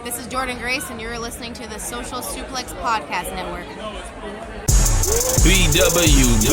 This is Jordan Grace, and you're listening to the Social Suplex Podcast Network. BWB,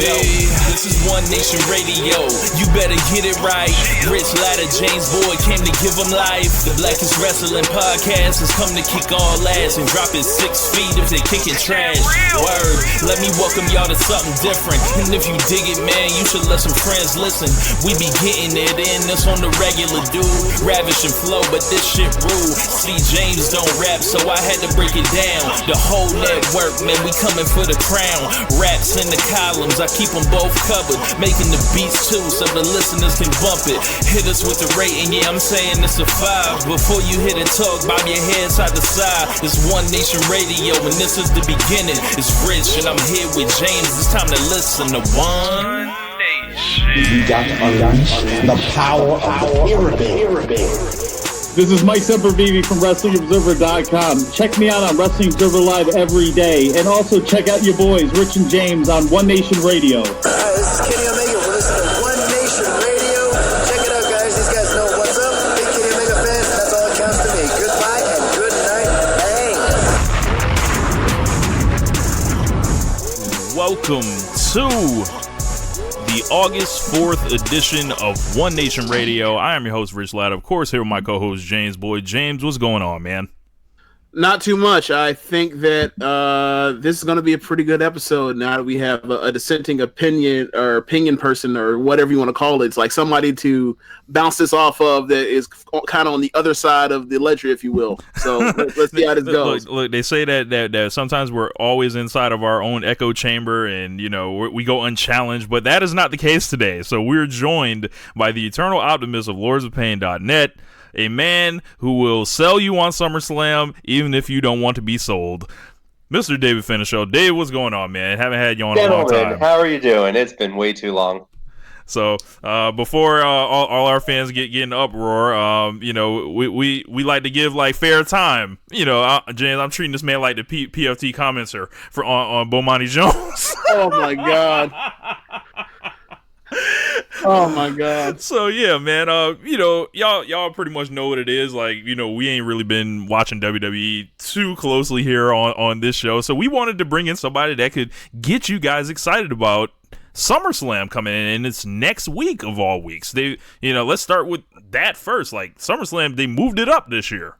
this is One Nation Radio. You better get it right. Rich Latta, James Boyd came to give them life. The Blackest Wrestling Podcast has come to kick all ass and drop it 6 feet if they kicking trash. Word, let me welcome y'all to something different. And if you dig it, man, you should let some friends listen. We be getting it in, this on the regular dude. Ravish and flow, but this shit rude. See, James don't rap, so I had to break it down. The whole network, man, we coming for the crown. Raps in the columns, I keep them both covered. Making the beats too, so the listeners can bump it. Hit us with the rating, yeah, I'm saying it's a 5. Before you hit and talk, bob your head side to side. It's One Nation Radio, and this is the beginning. It's Rich, and I'm here with James. It's time to listen to One Nation. We got to unleash the power of the pyramid. This is Mike Sempervive from WrestlingObserver.com. Check me out on Wrestling Observer Live every day. And also check out your boys, Rich and James, on One Nation Radio. This is Kenny Omega. We're listening to One Nation Radio. Check it out, guys. These guys know what's up. Big Kenny Omega fans. That's all it counts to me. Goodbye and good night. Bang. Welcome to the August 4th edition of One Nation Radio. I am your host, Rich Latta. Of course, here with my co-host, James Boyd. James, what's going on, man? Not too much. I think that this is going to be a pretty good episode now that we have a dissenting opinion person or whatever you want to call it. It's like somebody to bounce this off of that is kind of on the other side of the ledger, if you will. So let's see how this goes. Look, they say that sometimes we're always inside of our own echo chamber and, you know, we go unchallenged, but that is not the case today. So we're joined by the Eternal Optimist of LordsOfPain.net, a man who will sell you on SummerSlam even if you don't want to be sold. Mr. David Fenichel. Dave, what's going on, man? Haven't had you on a long time. How are you doing? It's been way too long. So before all our fans get in uproar, you know, we like to give like fair time. You know, James, I'm treating this man like the PFT commenter on Bomani Jones. Oh my God. Oh my God. So yeah, man, you know, y'all pretty much know what it is. Like, you know, we ain't really been watching WWE too closely here on this show. So we wanted to bring in somebody that could get you guys excited about SummerSlam coming in, and it's next week of all weeks. They, you know, let's start with that first. Like, SummerSlam, they moved it up this year.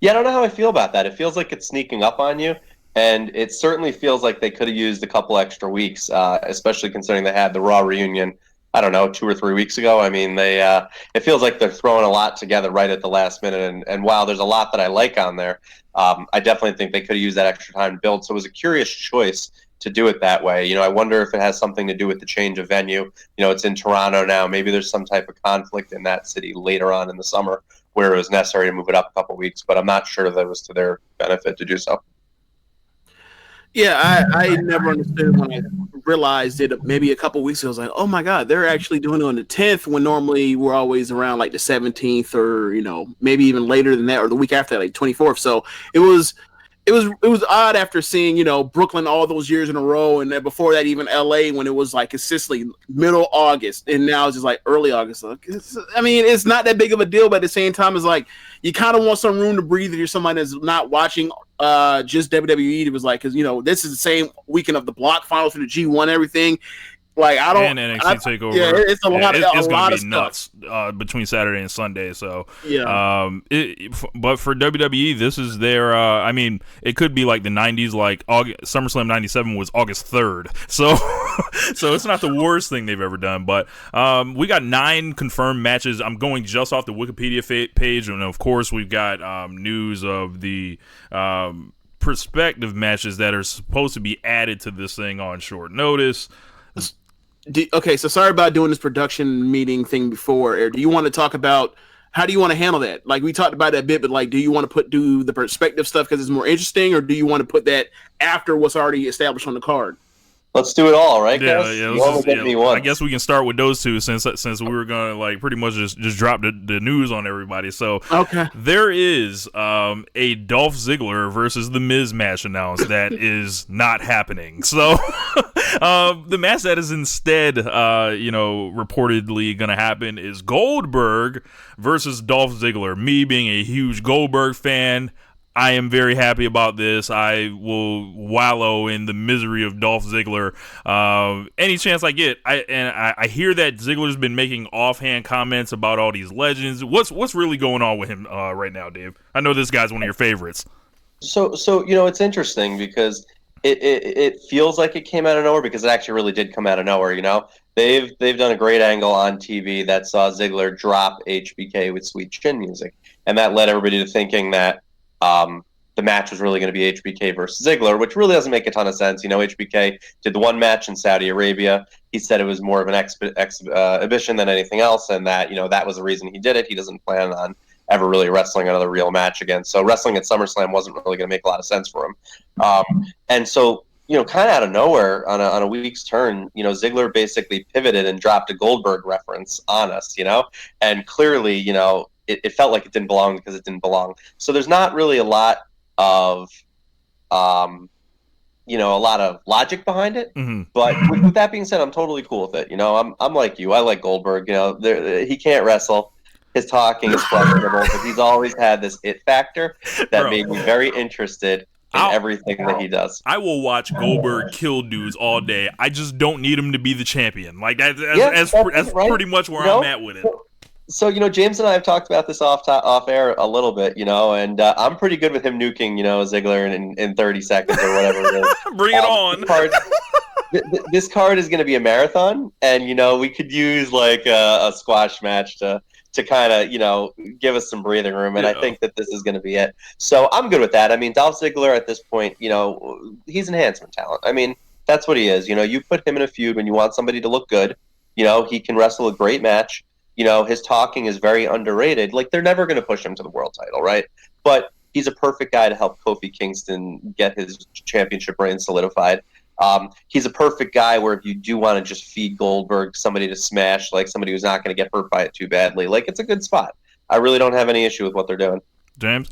Yeah, I don't know how I feel about that. It feels like it's sneaking up on you. And it certainly feels like they could have used a couple extra weeks, especially considering they had the Raw reunion, I don't know, 2 or 3 weeks ago. I mean, it feels like they're throwing a lot together right at the last minute. And while there's a lot that I like on there, I definitely think they could have used that extra time to build. So it was a curious choice to do it that way. You know, I wonder if it has something to do with the change of venue. You know, it's in Toronto now. Maybe there's some type of conflict in that city later on in the summer where it was necessary to move it up a couple weeks. But I'm not sure that it was to their benefit to do so. Yeah, I never understood when I realized it maybe a couple weeks ago. I was like, oh my God, they're actually doing it on the 10th when normally we're always around like the 17th or, you know, maybe even later than that or the week after that, like 24th. So it was odd after seeing, you know, Brooklyn all those years in a row. And then before that, even LA when it was like consistently middle August. And now it's just like early August. I mean, it's not that big of a deal, but at the same time, it's like you kind of want some room to breathe if you're somebody that's not watching just WWE. It was like, because, you know, this is the same weekend of the block finals for the G1 and everything. Like, I don't. And NXT TakeOver. Yeah, it's a lot. It's a going lot to of be nuts between Saturday and Sunday. So yeah. But for WWE, this is their. I mean, it could be like the '90s. Like SummerSlam '97 was August 3rd. So so it's not the worst thing they've ever done. But we got 9 confirmed matches. I'm going just off the Wikipedia page, and of course we've got news of the prospective matches that are supposed to be added to this thing on short notice. Okay, so sorry about doing this production meeting thing before. Do you want to talk about how do you want to handle that? Like, we talked about that a bit, but like, do you want to do the perspective stuff because it's more interesting, or do you want to put that after what's already established on the card? Let's do it all, right, guys? I guess we can start with those two since we were gonna like pretty much just drop the news on everybody. So okay, there is a Dolph Ziggler versus The Miz match announced that is not happening. So The match that is instead, reportedly going to happen is Goldberg versus Dolph Ziggler. Me being a huge Goldberg fan, I am very happy about this. I will wallow in the misery of Dolph Ziggler any chance I get. I hear that Ziggler's been making offhand comments about all these legends. What's really going on with him right now, Dave? I know this guy's one of your favorites. So it's interesting because it feels like it came out of nowhere because it actually really did come out of nowhere. They've done a great angle on TV that saw Ziggler drop HBK with Sweet Chin Music, and that led everybody to thinking that the match was really going to be HBK versus Ziggler, which really doesn't make a ton of sense. HBK did the one match in Saudi Arabia. He said it was more of an exhibition than anything else, and that that was the reason he did it. He doesn't plan on ever really wrestling another real match again. So wrestling at SummerSlam wasn't really going to make a lot of sense for him. And so, kind of out of nowhere on a week's turn, Ziggler basically pivoted and dropped a Goldberg reference on us, and clearly, it felt like it didn't belong because it didn't belong. So there's not really a lot of, a lot of logic behind it. Mm-hmm. But with that being said, I'm totally cool with it. I'm like you. I like Goldberg. He can't wrestle. His talking is questionable, but he's always had this it factor that made me very interested in everything that he does. I will watch Goldberg kill dudes all day. I just don't need him to be the champion. Like that's right? Pretty much where I'm at with it. So, James and I have talked about this off air a little bit, and I'm pretty good with him nuking, Ziggler in 30 seconds or whatever it is. Bring it on. This card is going to be a marathon, and, we could use like a squash match to kind of, give us some breathing room, and I think that this is going to be it. So I'm good with that. I mean, Dolph Ziggler at this point, he's enhancement talent. I mean, that's what he is. You put him in a feud when you want somebody to look good. He can wrestle a great match. His talking is very underrated. Like, they're never going to push him to the world title, right? But he's a perfect guy to help Kofi Kingston get his championship reign solidified. He's a perfect guy where if you do want to just feed Goldberg somebody to smash, like somebody who's not going to get hurt by it too badly, like, it's a good spot. I really don't have any issue with what they're doing. James?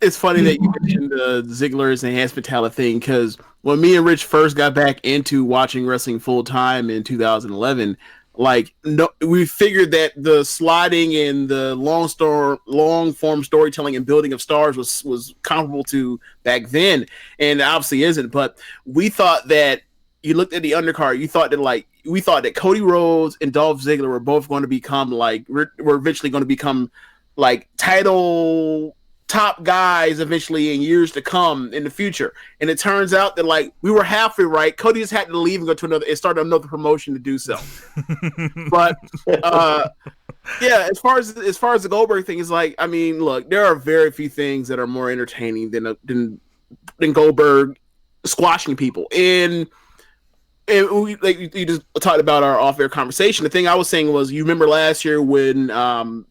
It's funny that you mentioned the Ziggler's enhancement talent thing, because when me and Rich first got back into watching wrestling full time in 2011, we figured that the sliding and the long form storytelling and building of stars was comparable to back then, and it obviously isn't. But we thought that you looked at the undercard, we thought that Cody Rhodes and Dolph Ziggler were both going to become were eventually going to become title top guys eventually in years to come in the future. And it turns out that we were halfway right. Cody just had to leave and go to start another promotion to do so. But as far as the Goldberg thing is look, there are very few things that are more entertaining than Goldberg squashing people. And we, you just talked about our off-air conversation. The thing I was saying was, you remember last year when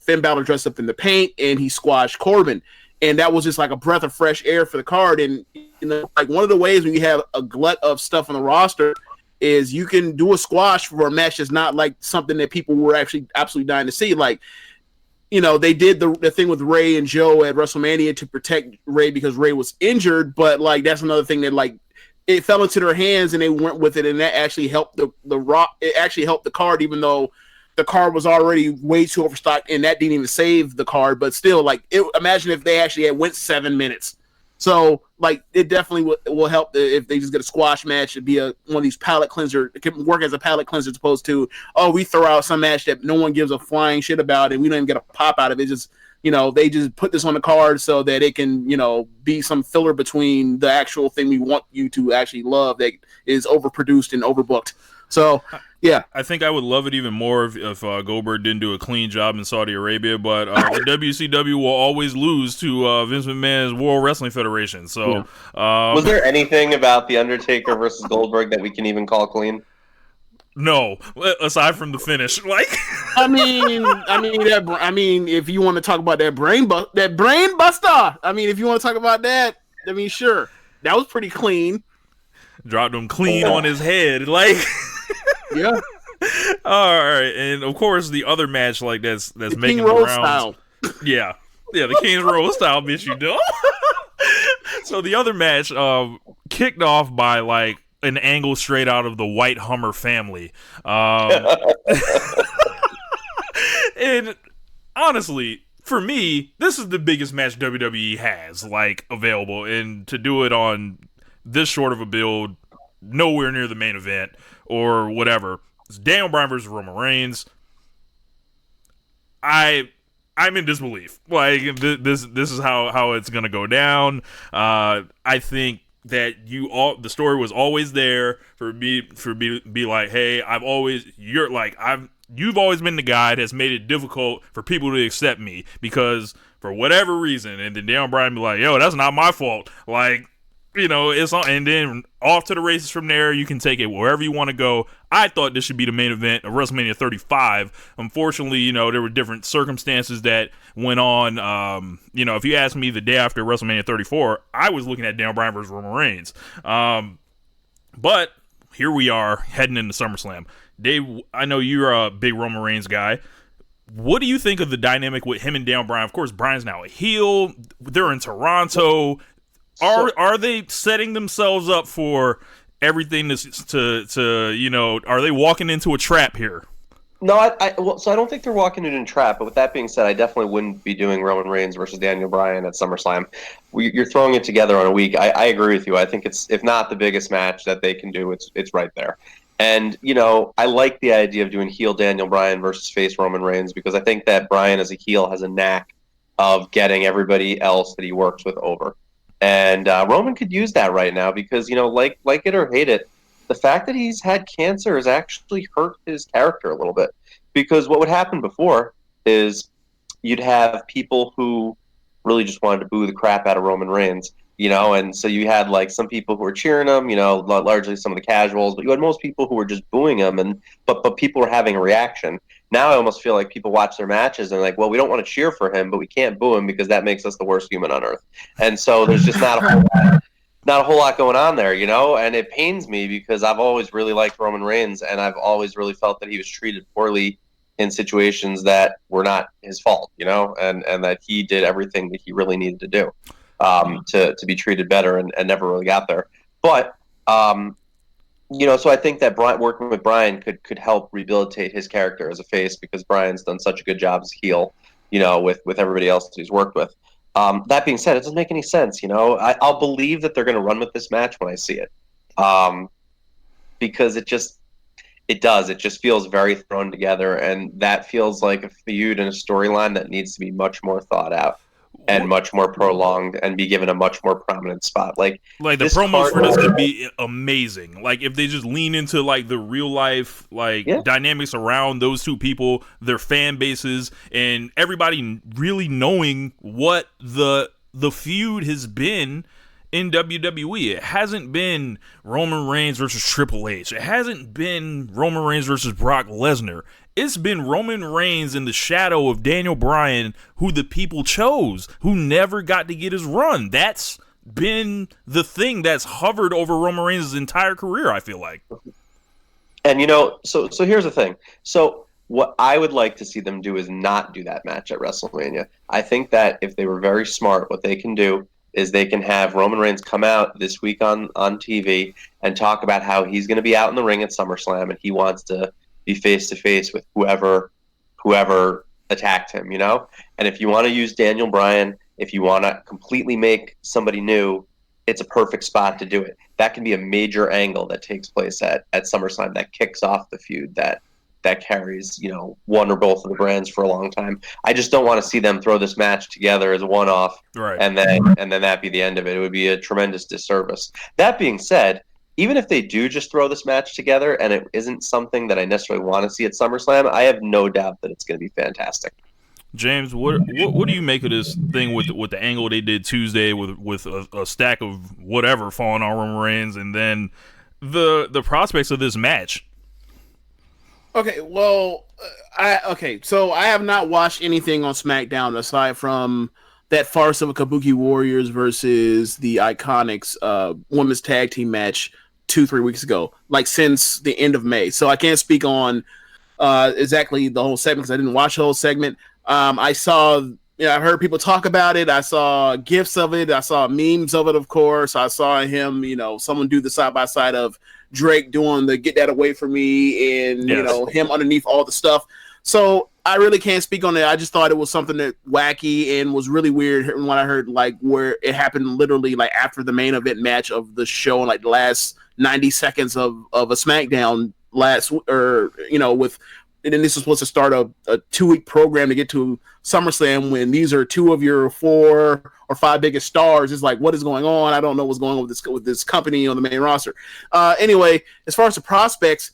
Finn Balor dressed up in the paint and he squashed Corbin. And that was just like a breath of fresh air for the card. And one of the ways when you have a glut of stuff on the roster is you can do a squash for a match that's not something that people were actually absolutely dying to see. They did the thing with Ray and Joe at WrestleMania to protect Ray because Ray was injured, but that's another thing that it fell into their hands and they went with it, and that actually helped it actually helped the card, even though the card was already way too overstocked, and that didn't even save the card. But still, imagine if they actually went 7 minutes. So, it definitely will help if they just get a squash match. It'd be one of these palate cleanser. It can work as a palate cleanser as opposed to, we throw out some match that no one gives a flying shit about, and we don't even get a pop out of it. Just, they just put this on the card so that it can, be some filler between the actual thing we want you to actually love that is overproduced and overbooked. So, yeah. I think I would love it even more if Goldberg didn't do a clean job in Saudi Arabia, but the WCW will always lose to Vince McMahon's World Wrestling Federation. So, was there anything about The Undertaker versus Goldberg that we can even call clean? No, aside from the finish. If you want to talk about that brain buster, if you want to talk about that, sure. That was pretty clean. Dropped him clean on his head, Yeah. All right, and of course the other match that's the making King the Road rounds. Style. Yeah, the King's Road style, bitch, you do. So the other match kicked off by an angle straight out of the White Hummer family. And honestly, for me, this is the biggest match WWE has available, and to do it on this short of a build, nowhere near the main event or whatever. It's Daniel Bryan versus Roman Reigns. I'm in disbelief. This is how it's gonna go down. I think that the story was always there for me to be like, hey, you've always been the guy that's made it difficult for people to accept me because for whatever reason, and then Daniel Bryan be like, yo, that's not my fault. It's on, and then off to the races from there. You can take it wherever you want to go. I thought this should be the main event of WrestleMania 35. Unfortunately, there were different circumstances that went on. If you asked me the day after WrestleMania 34, I was looking at Daniel Bryan versus Roman Reigns. But here we are heading into SummerSlam. Dave, I know you're a big Roman Reigns guy. What do you think of the dynamic with him and Daniel Bryan? Of course, Bryan's now a heel. They're in Toronto. Are they setting themselves up for everything to are they walking into a trap here? No, I don't think they're walking into a trap. But with that being said, I definitely wouldn't be doing Roman Reigns versus Daniel Bryan at SummerSlam. You're throwing it together on a week. I agree with you. I think it's, if not the biggest match that they can do, it's right there. And, I like the idea of doing heel Daniel Bryan versus face Roman Reigns because I think that Bryan as a heel has a knack of getting everybody else that he works with over. And Roman could use that right now because, like it or hate it, the fact that he's had cancer has actually hurt his character a little bit. Because what would happen before is you'd have people who really just wanted to boo the crap out of Roman Reigns, and so you had some people who were cheering him, largely some of the casuals, but you had most people who were just booing him, but people were having a reaction. Now I almost feel like people watch their matches and they're like, well, we don't want to cheer for him, but we can't boo him because that makes us the worst human on earth. And so there's just not a whole lot going on there, and it pains me because I've always really liked Roman Reigns and I've always really felt that he was treated poorly in situations that were not his fault, and that he did everything that he really needed to do to be treated better and never really got there. But so I think that working with Bryan could help rehabilitate his character as a face because Bryan's done such a good job as a heel, with everybody else that he's worked with. That being said, it doesn't make any sense. I'll believe that they're going to run with this match when I see it, because it just feels very thrown together, and that feels like a feud and a storyline that needs to be much more thought out and much more prolonged and be given a much more prominent spot. Like the promos for this could be amazing. If they just lean into the real life dynamics around those two people, their fan bases, and everybody really knowing what the feud has been in WWE. It hasn't been Roman Reigns versus Triple H. It hasn't been Roman Reigns versus Brock Lesnar. It's been Roman Reigns in the shadow of Daniel Bryan, who the people chose, who never got to get his run. That's been the thing that's hovered over Roman Reigns' entire career, I feel like. And, so here's the thing. So what I would like to see them do is not do that match at WrestleMania. I think that if they were very smart, what they can do is they can have Roman Reigns come out this week on TV and talk about how he's going to be out in the ring at SummerSlam and he wants to be face-to-face with whoever attacked him, And if you want to use Daniel Bryan, if you want to completely make somebody new, it's a perfect spot to do it. That can be a major angle that takes place at SummerSlam that kicks off the feud that carries, one or both of the brands for a long time. I just don't want to see them throw this match together as a one-off, right, and then that be the end of it. It would be a tremendous disservice. That being said, even if they do just throw this match together and it isn't something that I necessarily want to see at SummerSlam, I have no doubt that it's going to be fantastic. James, what do you make of this thing with the angle they did Tuesday with a stack of whatever falling on Roman Reigns, and then the prospects of this match? Okay, well, so I have not watched anything on SmackDown aside from that farce of a Kabuki Warriors versus the Iconics women's tag team match 2-3 weeks ago, since the end of May. So I can't speak on exactly the whole segment because I didn't watch the whole segment. I saw, I've heard people talk about it. I saw gifs of it. I saw memes of it, of course. I saw him, someone do the side by side of Drake doing the "Get That Away From Me" and him underneath all the stuff. So I really can't speak on it. I just thought it was something that wacky and was really weird when I heard like where it happened literally like after the main event match of the show, like the last 90 seconds of a SmackDown with. And then this was supposed to start a 2-week program to get to SummerSlam when these are 2 of your 4 or 5 biggest stars. It's like, what is going on? I don't know what's going on with this company on the main roster. Anyway, as far as the prospects,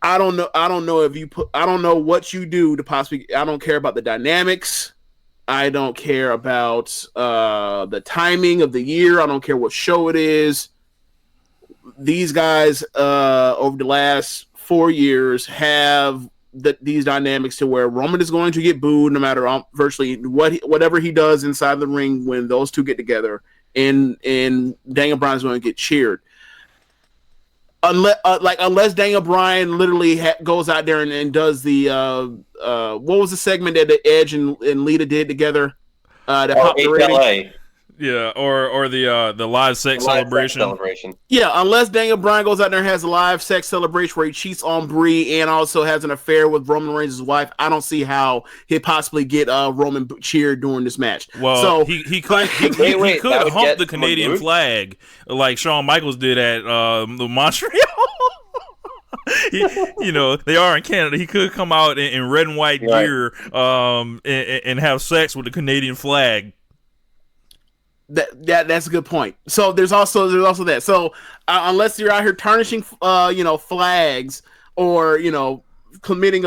I don't know what you do to possibly. I don't care about the dynamics. I don't care about the timing of the year. I don't care what show it is. These guys over the last 4 years have these dynamics to where Roman is going to get booed no matter virtually whatever he does inside the ring when those two get together, and Daniel Bryan is going to get cheered. Unless Daniel Bryan literally goes out there and does the what was the segment that the Edge and Lita did together? That popped the rating. Yeah, or the live sex celebration. Yeah, unless Daniel Bryan goes out there and has a live sex celebration where he cheats on Brie and also has an affair with Roman Reigns' wife, I don't see how he'd possibly get Roman cheered during this match. Well, so he could hump the Canadian flag like Shawn Michaels did at the Montreal. They are in Canada. He could come out in red and white gear and have sex with the Canadian flag. That's a good point. So there's also that. So unless you're out here tarnishing, flags or committing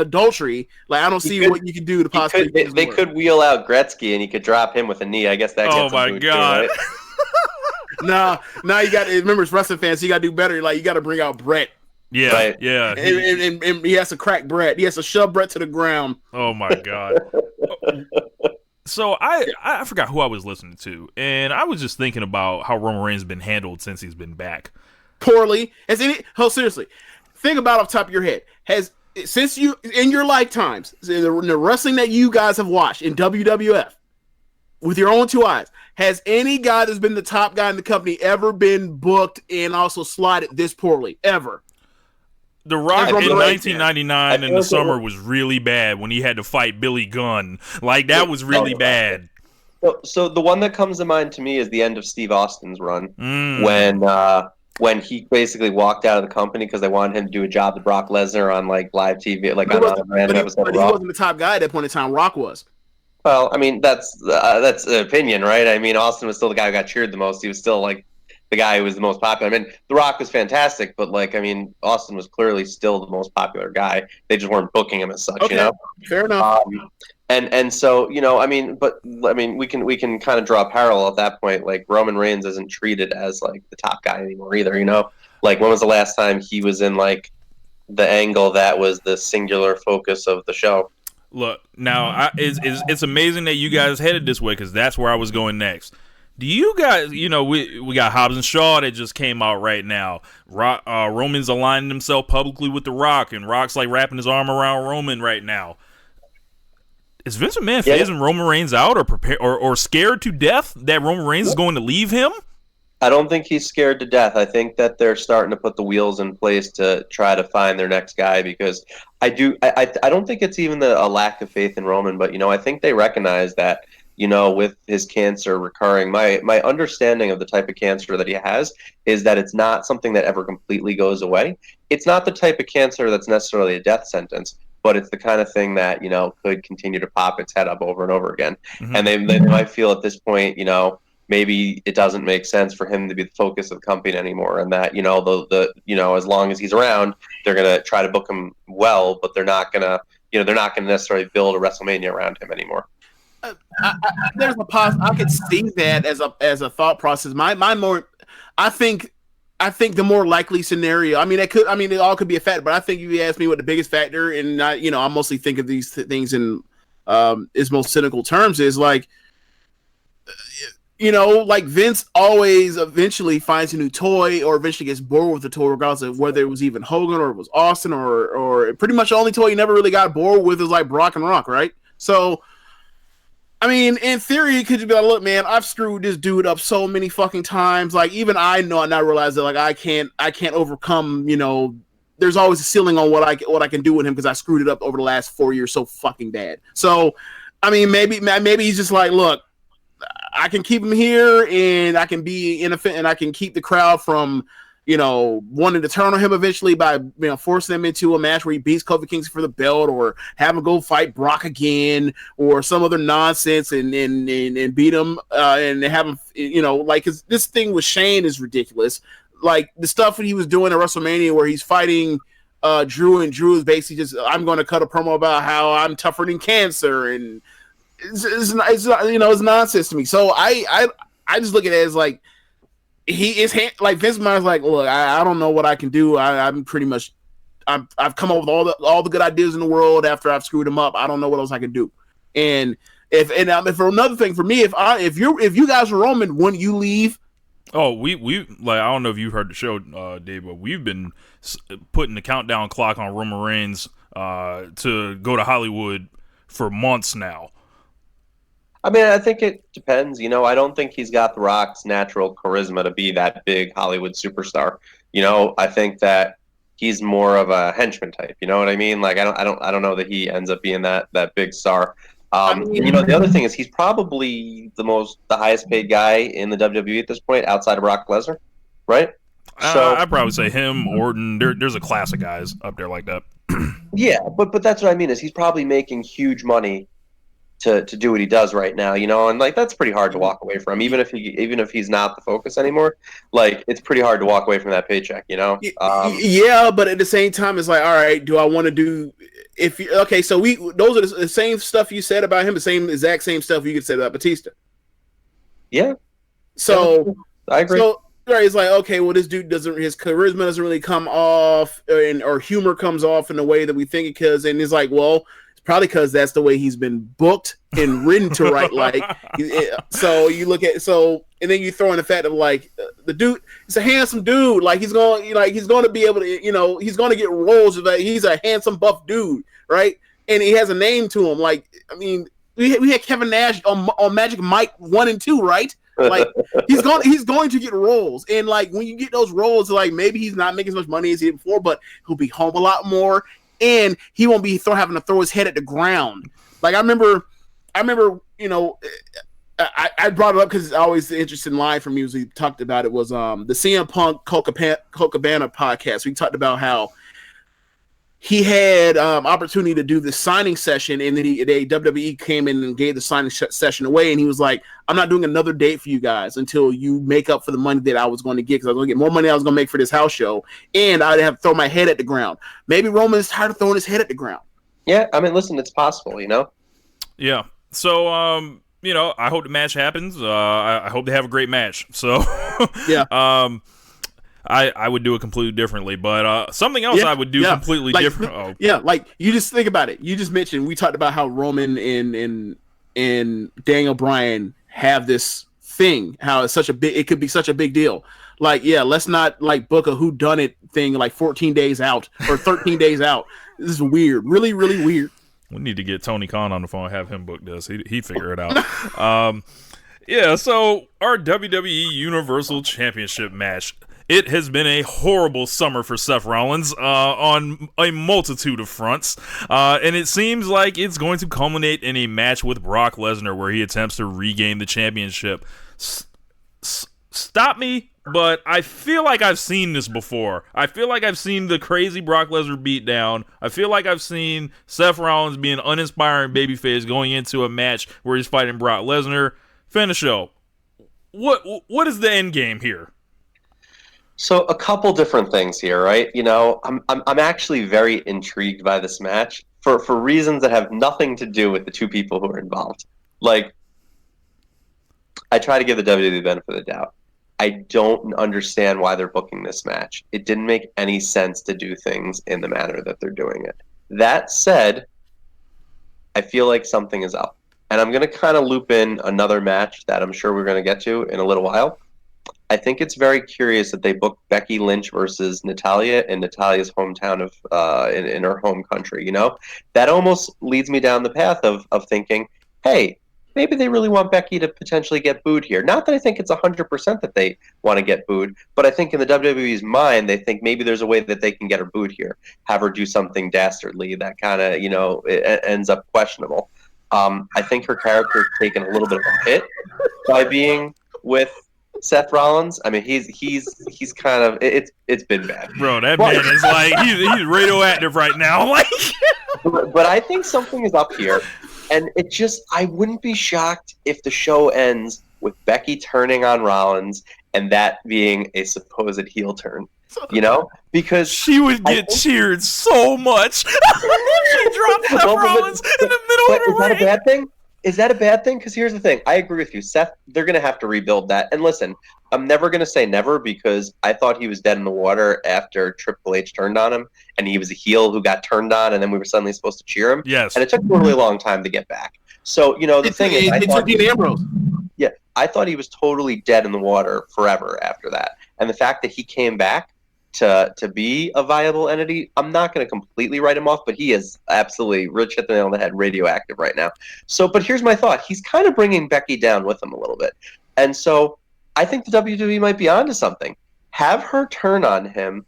adultery, like I don't see what you can do to possibly. They could wheel out Gretzky and you could drop him with a knee. I guess that. Oh my god! Too, right? Now you got to remember it's wrestling fans. So you got to do better. Like you got to bring out Brett. Yeah, right. Yeah. And he has to crack Brett. He has to shove Brett to the ground. Oh my god. So I forgot who I was listening to, and I was just thinking about how Roman Reigns has been handled since he's been back. Poorly. Seriously, think about off the top of your head. Since you in your lifetimes, in the wrestling that you guys have watched in WWF, with your own 2 eyes, has any guy that's been the top guy in the company ever been booked and also slotted this poorly ever? The Rock in 1999 in the summer was really bad when he had to fight Billy Gunn. Like, that was really bad. So the one that comes to mind to me is the end of Steve Austin's run when he basically walked out of the company because they wanted him to do a job to Brock Lesnar on like live TV, like on a random episode of Raw. He wasn't the top guy at that point in time. Rock was. Well, I mean that's an opinion, right? I mean Austin was still the guy who got cheered the most. He was still like the guy who was the most popular. I mean, The Rock was fantastic, but Austin was clearly still the most popular guy. They just weren't booking him as such, okay. Fair enough. And so, we can kind of draw a parallel at that point. Like Roman Reigns isn't treated as like the top guy anymore either, Like when was the last time he was in like the angle that was the singular focus of the show? Look, now it's amazing that you guys headed this way because that's where I was going next. Do you guys, we got Hobbs and Shaw that just came out right now. Roman's aligning himself publicly with The Rock, and Rock's like wrapping his arm around Roman right now. Is Vince McMahon phasing Roman Reigns out or scared to death that Roman Reigns is going to leave him? I don't think he's scared to death. I think that they're starting to put the wheels in place to try to find their next guy because I don't think it's even a lack of faith in Roman, but, I think they recognize that with his cancer recurring, my understanding of the type of cancer that he has is that it's not something that ever completely goes away. It's not the type of cancer that's necessarily a death sentence, but it's the kind of thing that, could continue to pop its head up over and over again. Mm-hmm. And they might feel at this point, maybe it doesn't make sense for him to be the focus of the company anymore. And that, as long as he's around, they're going to try to book him well, but they're not going to necessarily build a WrestleMania around him anymore. There's a I could see that as a thought process. I think the more likely scenario. It all could be a factor, but I think if you ask me what the biggest factor, and I mostly think of these things in its most cynical terms, is like, like Vince always eventually finds a new toy, or eventually gets bored with the toy, regardless of whether it was even Hogan or it was Austin, or pretty much the only toy he never really got bored with is like Brock and Rock, right? So I mean, in theory, you could just be like, look, man, I've screwed this dude up so many fucking times. Like, even I know and I realize that, like, I can't overcome, there's always a ceiling on what I can do with him because I screwed it up over the last 4 years so fucking bad. So, I mean, maybe he's just like, look, I can keep him here and I can be innocent and I can keep the crowd from, wanting to turn on him eventually by, forcing him into a match where he beats Kofi Kingston for the belt or have him go fight Brock again or some other nonsense and beat him and have him, like, 'cause this thing with Shane is ridiculous. Like the stuff that he was doing at WrestleMania where he's fighting Drew and Drew is basically just, I'm going to cut a promo about how I'm tougher than cancer and it's nonsense to me. So I just look at it as like, he is like Vince McMahon's like, look, I don't know what I can do. I'm pretty much, I've come up with all the good ideas in the world after I've screwed him up. I don't know what else I can do. And if for another thing for me, if you guys were Roman, wouldn't you leave? Oh, we like, I don't know if you've heard the show, Dave, but we've been putting the countdown clock on Roman Reigns to go to Hollywood for months now. I mean, I think it depends. I don't think he's got The Rock's natural charisma to be that big Hollywood superstar. I think that he's more of a henchman type. You know what I mean? Like, I don't know that he ends up being that big star. The other thing is he's probably the highest paid guy in the WWE at this point, outside of Brock Lesnar, right? So I'd probably say him, Orton. There's a class of guys up there like that. Yeah, but that's what I mean is he's probably making huge money to do what he does right now, and like that's pretty hard to walk away from, even if he's not the focus anymore. Like it's pretty hard to walk away from that paycheck, Yeah, but at the same time, it's like, all right, do I want to do? So those are the same stuff you said about him, the exact same stuff you could say about Batista. Yeah. So I agree. So it's like, okay, well, this dude his charisma doesn't really come off, or humor comes off in the way that we think it does, and it's like, well, probably because that's the way he's been booked and written to write. Like, so you look at and then you throw in the fact of like the dude, he's a handsome dude. Like he's going to be able to, he's going to get roles of that. He's a handsome buff dude, right? And he has a name to him. Like, I mean, we had Kevin Nash on Magic Mike 1 and 2, right? Like he's going to get roles, and like when you get those roles, like maybe he's not making as much money as he did before, but he'll be home a lot more. And he won't be having to throw his head at the ground. Like I remember, I brought it up because it's always the interesting line for me. Was we talked about it was the CM Punk Colt Cabana podcast. We talked about how he had opportunity to do the signing session, and then WWE came in and gave the signing session away, and he was like, I'm not doing another date for you guys until you make up for the money that I was going to get, because I was going to get more money than I was going to make for this house show, and I'd have to throw my head at the ground. Maybe Roman's tired of throwing his head at the ground. Yeah, I mean, listen, it's possible, Yeah. So, I hope the match happens. I hope they have a great match. So, yeah. I would do it completely differently, but something else I would do completely different. Yeah, like you just think about it. You just mentioned, we talked about how Roman and Daniel Bryan have this thing, how it could be such a big deal. Like, yeah, let's not like book a whodunit thing like 14 days out or 13 days out. This is weird, really, really weird. We need to get Tony Khan on the phone and have him book this. He figure it out. Yeah, so our WWE Universal Championship match. It has been a horrible summer for Seth Rollins on a multitude of fronts, and it seems like it's going to culminate in a match with Brock Lesnar where he attempts to regain the championship. Stop me, but I feel like I've seen this before. I feel like I've seen the crazy Brock Lesnar beatdown. I feel like I've seen Seth Rollins be an uninspiring babyface going into a match where he's fighting Brock Lesnar. Fenichel, what is the end game here? So a couple different things here, right? I'm actually very intrigued by this match for reasons that have nothing to do with the two people who are involved. Like, I try to give the WWE the benefit of the doubt. I don't understand why they're booking this match. It didn't make any sense to do things in the manner that they're doing it. That said, I feel like something is up. And I'm going to kind of loop in another match that I'm sure we're going to get to in a little while. I think it's very curious that they booked Becky Lynch versus Natalya in Natalya's hometown of in her home country. That almost leads me down the path of thinking, hey, maybe they really want Becky to potentially get booed here. Not that I think it's 100% that they want to get booed, but I think in the WWE's mind, they think maybe there's a way that they can get her booed here, have her do something dastardly that kind of, it ends up questionable. I think her character's taken a little bit of a hit by being with Seth Rollins. I mean, he's kind of it's been bad, bro. That man is like he's radioactive right now. Like, but I think something is up here, and I wouldn't be shocked if the show ends with Becky turning on Rollins and that being a supposed heel turn. Because she would get cheered so much. She dropped Seth Rollins in the middle of the ring. Is that a bad thing? Is that a bad thing? Because here's the thing. I agree with you. Seth, they're going to have to rebuild that. And listen, I'm never going to say never because I thought he was dead in the water after Triple H turned on him. And he was a heel who got turned on, and then we were suddenly supposed to cheer him. Yes. And it took a really long time to get back. So, the thing is, I thought he was totally dead in the water forever after that. And the fact that he came back to be a viable entity, I'm not going to completely write him off, but he is absolutely, Rich hit the nail on the head, radioactive right now. So, but here's my thought. He's kind of bringing Becky down with him a little bit. And so I think the WWE might be onto something. Have her turn on him.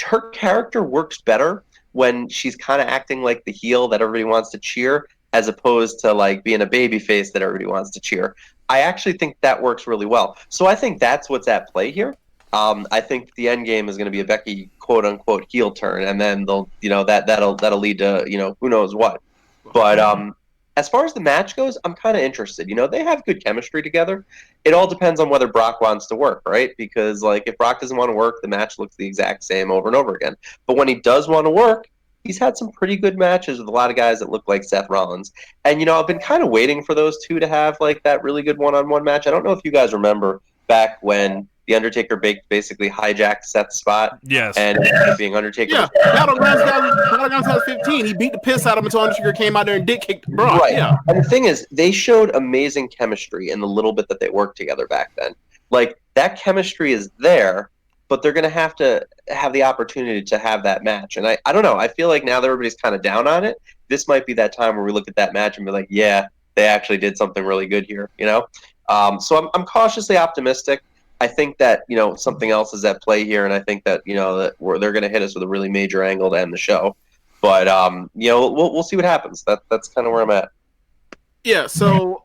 Her character works better when she's kind of acting like the heel that everybody wants to cheer, as opposed to like being a baby face that everybody wants to cheer. I actually think that works really well. So I think that's what's at play here. I think the end game is going to be a Becky quote unquote heel turn, and then they'll, that'll lead to, who knows what. But as far as the match goes, I'm kind of interested. They have good chemistry together. It all depends on whether Brock wants to work, right? Because like if Brock doesn't want to work, the match looks the exact same over and over again. But when he does want to work, he's had some pretty good matches with a lot of guys that look like Seth Rollins. And, I've been kind of waiting for those two to have like that really good one-on-one match. I don't know if you guys remember back when The Undertaker basically hijacked Seth's spot. Yes. And being Undertaker. Yeah, Battlegrounds 2015. He beat the piss out of him until Undertaker came out there and dick kicked Brock. Right. Yeah. And the thing is, they showed amazing chemistry in the little bit that they worked together back then. Like, that chemistry is there, but they're going to have the opportunity to have that match. And I don't know. I feel like now that everybody's kind of down on it, this might be that time where we look at that match and be like, yeah, they actually did something really good here, So I'm cautiously optimistic. I think that, something else is at play here, and I think that, that they're going to hit us with a really major angle to end the show. But, we'll see what happens. That's kind of where I'm at. Yeah, so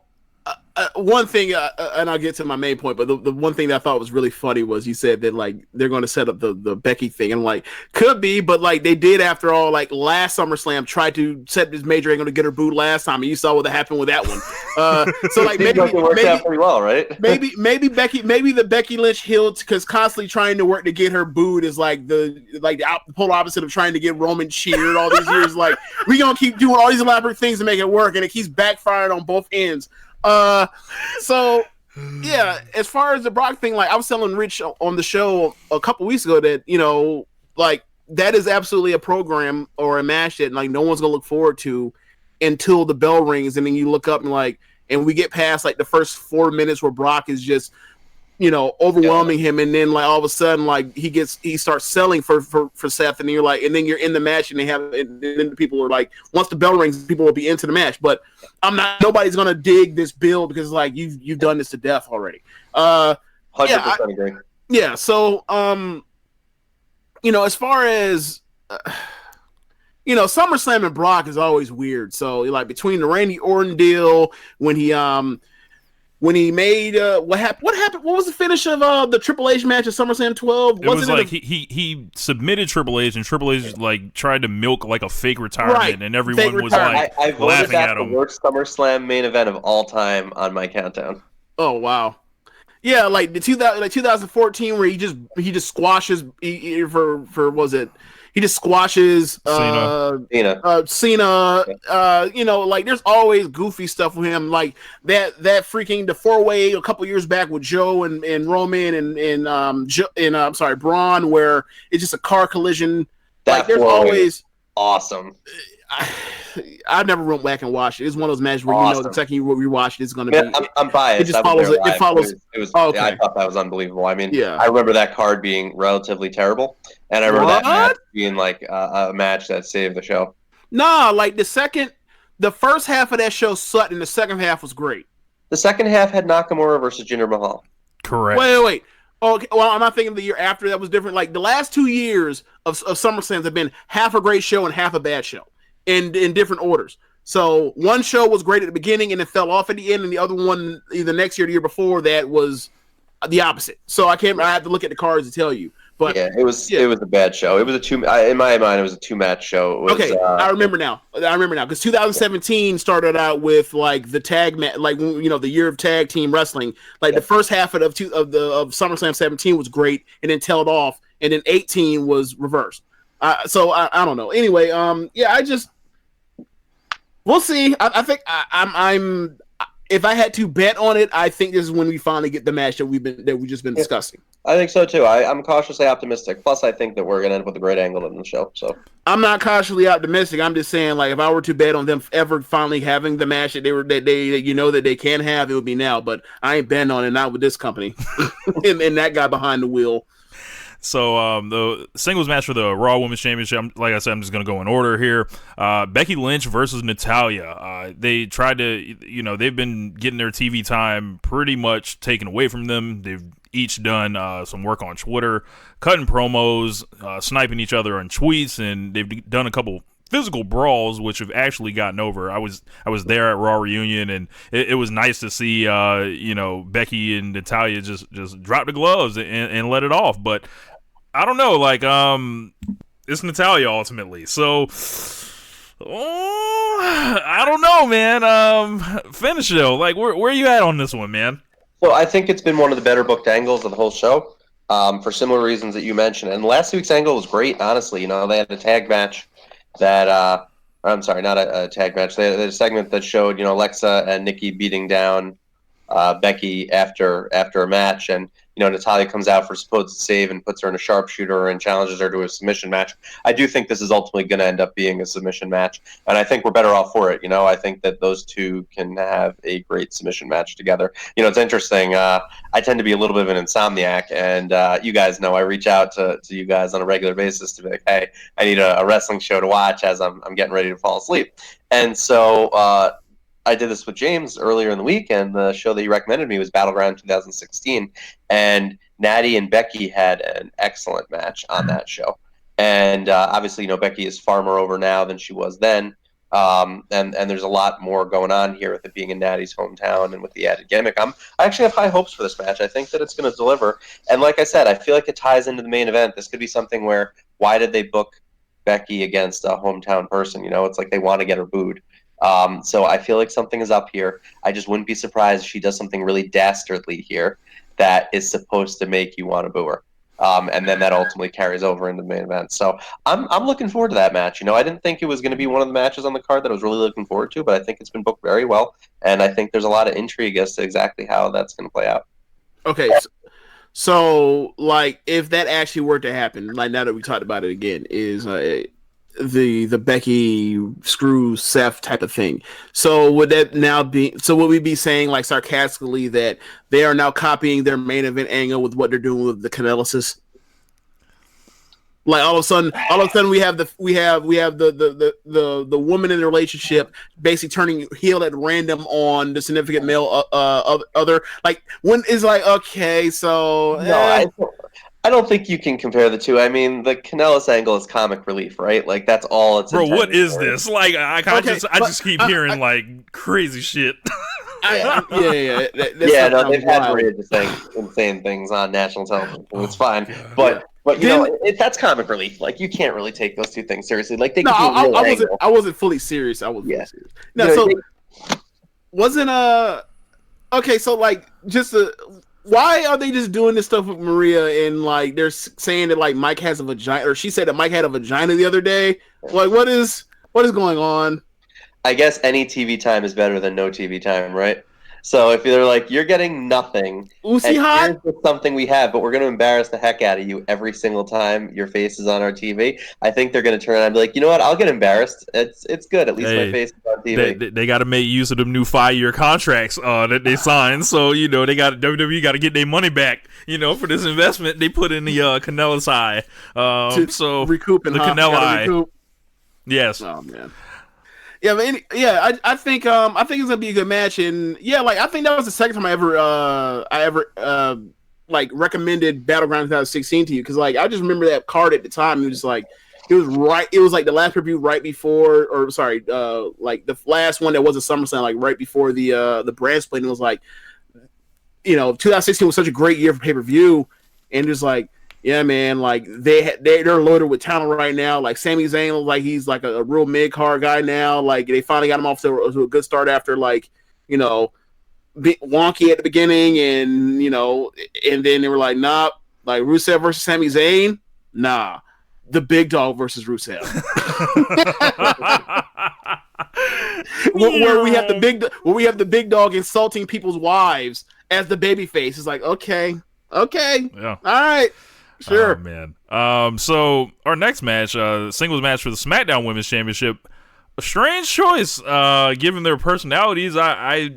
one thing, and I'll get to my main point, but the one thing that I thought was really funny was you said that, like, they're going to set up the Becky thing. And, like, could be, but, like, they did, after all, like, last SummerSlam, tried to set this major angle to get her booed last time, and you saw what happened with that one. So, like, maybe it worked out pretty well, right? maybe the Becky Lynch heel, because constantly trying to work to get her booed is, like, the polar opposite of trying to get Roman cheered all these years. Like, we going to keep doing all these elaborate things to make it work, and it keeps backfiring on both ends. So yeah, as far as the Brock thing, like I was telling Rich on the show a couple weeks ago that, like that is absolutely a program or a match that like no one's gonna look forward to until the bell rings, and then you look up and we get past like the first 4 minutes where Brock is just overwhelming him, and then like all of a sudden like he starts selling for Seth, and then you're in the match, and then the people are like, once the bell rings, people will be into the match. But nobody's gonna dig this build because like you've done this to death already. 100% agree. Yeah, so as far as SummerSlam and Brock is always weird. So like between the Randy Orton deal, when he made what happened? What was the finish of the Triple H match at SummerSlam 12? It was like he submitted Triple H, and Triple H like tried to milk like a fake retirement, right, and everyone was like I voted laughing that at him. The worst SummerSlam main event of all time on my countdown. Oh wow. Yeah, like the 2014 where he just squashes he just squashes Cena. Like there's always goofy stuff with him, like that freaking the 4-way a couple years back with Joe and Roman and Braun, where it's just a car collision. That like there's always awesome. I've never went back and watched it. It's one of those matches where the second you rewatch it, it's going to be. I'm biased. It just follows. It follows. It was. Okay. I thought that was unbelievable. I mean, yeah. I remember that card being relatively terrible, and I remember that match being like a match that saved the show. Nah, like the first half of that show sucked, and the second half was great. The second half had Nakamura versus Jinder Mahal. Correct. Wait. Okay, well, I'm not thinking the year after that was different. Like the last 2 years of SummerSlams have been half a great show and half a bad show in different orders. So one show was great at the beginning and it fell off at the end, and the other one either next year or the year before that was the opposite. So I have to look at the cards to tell you. But yeah, it was a bad show. It was in my mind, it was a 2-match show. It was, I remember now because 2017 started out with like the tag match, like the year of tag team wrestling. Like the first half of SummerSlam 17 was great, and then tailed off, and then 18 was reversed. So I don't know. Anyway, we'll see. I think I'm. If I had to bet on it, I think this is when we finally get the match that we've just been discussing. I think so too. I'm cautiously optimistic. Plus, I think that we're gonna end up with a great angle in the show. So I'm not cautiously optimistic. I'm just saying, like, if I were to bet on them ever finally having the match that they can have, it would be now. But I ain't betting on it, not with this company and that guy behind the wheel. So the singles match for the Raw Women's Championship, like I said, I'm just going to go in order here. Becky Lynch versus Natalya. They tried to, they've been getting their TV time pretty much taken away from them. They've each done some work on Twitter, cutting promos, sniping each other on tweets, and they've done a couple physical brawls, which have actually gotten over. I was there at Raw Reunion, and it was nice to see, Becky and Natalya just drop the gloves and let it off. But I don't know, like, it's Natalya ultimately. So, I don't know, man. Fenichel, like, where you at on this one, man? So I think it's been one of the better booked angles of the whole show, for similar reasons that you mentioned. And last week's angle was great, honestly. They had a tag match that, I'm sorry, not a tag match. They had a segment that showed, Alexa and Nikki beating down Becky after a match, and Natalya comes out for supposed save and puts her in a sharpshooter and challenges her to a submission match. I do think this is ultimately going to end up being a submission match, and I think we're better off for it. I think that those two can have a great submission match together. It's interesting. I tend to be a little bit of an insomniac, and you guys know I reach out to you guys on a regular basis to be like, hey, I need a wrestling show to watch as I'm getting ready to fall asleep. And so I did this with James earlier in the week, and the show that he recommended me was Battleground 2016, and Natty and Becky had an excellent match on that show. And obviously, Becky is far more over now than she was then, and there's a lot more going on here with it being in Natty's hometown and with the added gimmick. I actually have high hopes for this match. I think that it's going to deliver, and like I said, I feel like it ties into the main event. This could be something where, why did they book Becky against a hometown person? It's like they want to get her booed. So I feel like something is up here. I just wouldn't be surprised if she does something really dastardly here that is supposed to make you want to boo her. And then that ultimately carries over into the main event. So I'm looking forward to that match. I didn't think it was going to be one of the matches on the card that I was really looking forward to, but I think it's been booked very well. And I think there's a lot of intrigue as to exactly how that's going to play out. Okay. So, like, if that actually were to happen, like, now that we talked about it again, is the Becky screw Seth type of thing. So would that now be? So would we be saying, like, sarcastically that they are now copying their main event angle with what they're doing with the Canellises? Like all of a sudden we have the woman in the relationship basically turning heel at random on the significant male other. Like when is like, okay, so I don't think you can compare the two. I mean, the Canellis angle is comic relief, right? Like that's all it's. Bro, what is this? Like I just keep hearing like crazy shit. No, they've had Maria just saying insane things on national television. It's fine, but that's comic relief. Like you can't really take those two things seriously. Like they. I wasn't fully serious. I was fully serious. No, so wasn't okay. So like just why are they just doing this stuff with Maria and like they're saying that like Mike has a vagina, or she said that Mike had a vagina the other day? Like what is going on? I guess any TV time is better than no TV time, right? So if they're like, you're getting nothing, here's something we have, but we're going to embarrass the heck out of you every single time your face is on our TV, I think they're going to turn around and be like, you know what, I'll get embarrassed. It's good. At least my face is on TV. They got to make use of them new 5-year contracts that they signed. So, WWE got to get their money back, for this investment they put in the Canellis eye. So recoup the Canella eye. Recoup. Yes. Oh, man. Yeah, I think it's gonna be a good match, and yeah, like I think that was the second time I ever like recommended Battleground 2016 to you, because like I just remember that card at the time. It was like it was like the last review right before, or sorry, like the last one that was a SummerSlam, like right before the brand split. And it was like, 2016 was such a great year for pay-per-view, and just like, yeah, man, like they're loaded with talent right now. Like Sami Zayn looks like he's like a real mid-card guy now. Like they finally got him off to a good start after like, wonky at the beginning, and and then they were like, nah, like Rusev versus Sami Zayn, nah, the big dog versus Rusev. where we have the big dog insulting people's wives as the baby face. It's like, okay, yeah, all right. Sure, man. So our next match, singles match for the SmackDown Women's Championship, a strange choice, given their personalities. I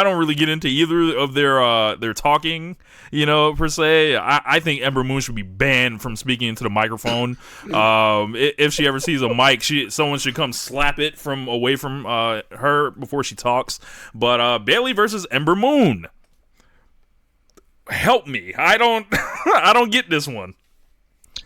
don't really get into either of their talking, per se. I think Ember Moon should be banned from speaking into the microphone. If she ever sees a mic, someone should come slap it away from her before she talks. But Bayley versus Ember Moon. Help me! I don't get this one.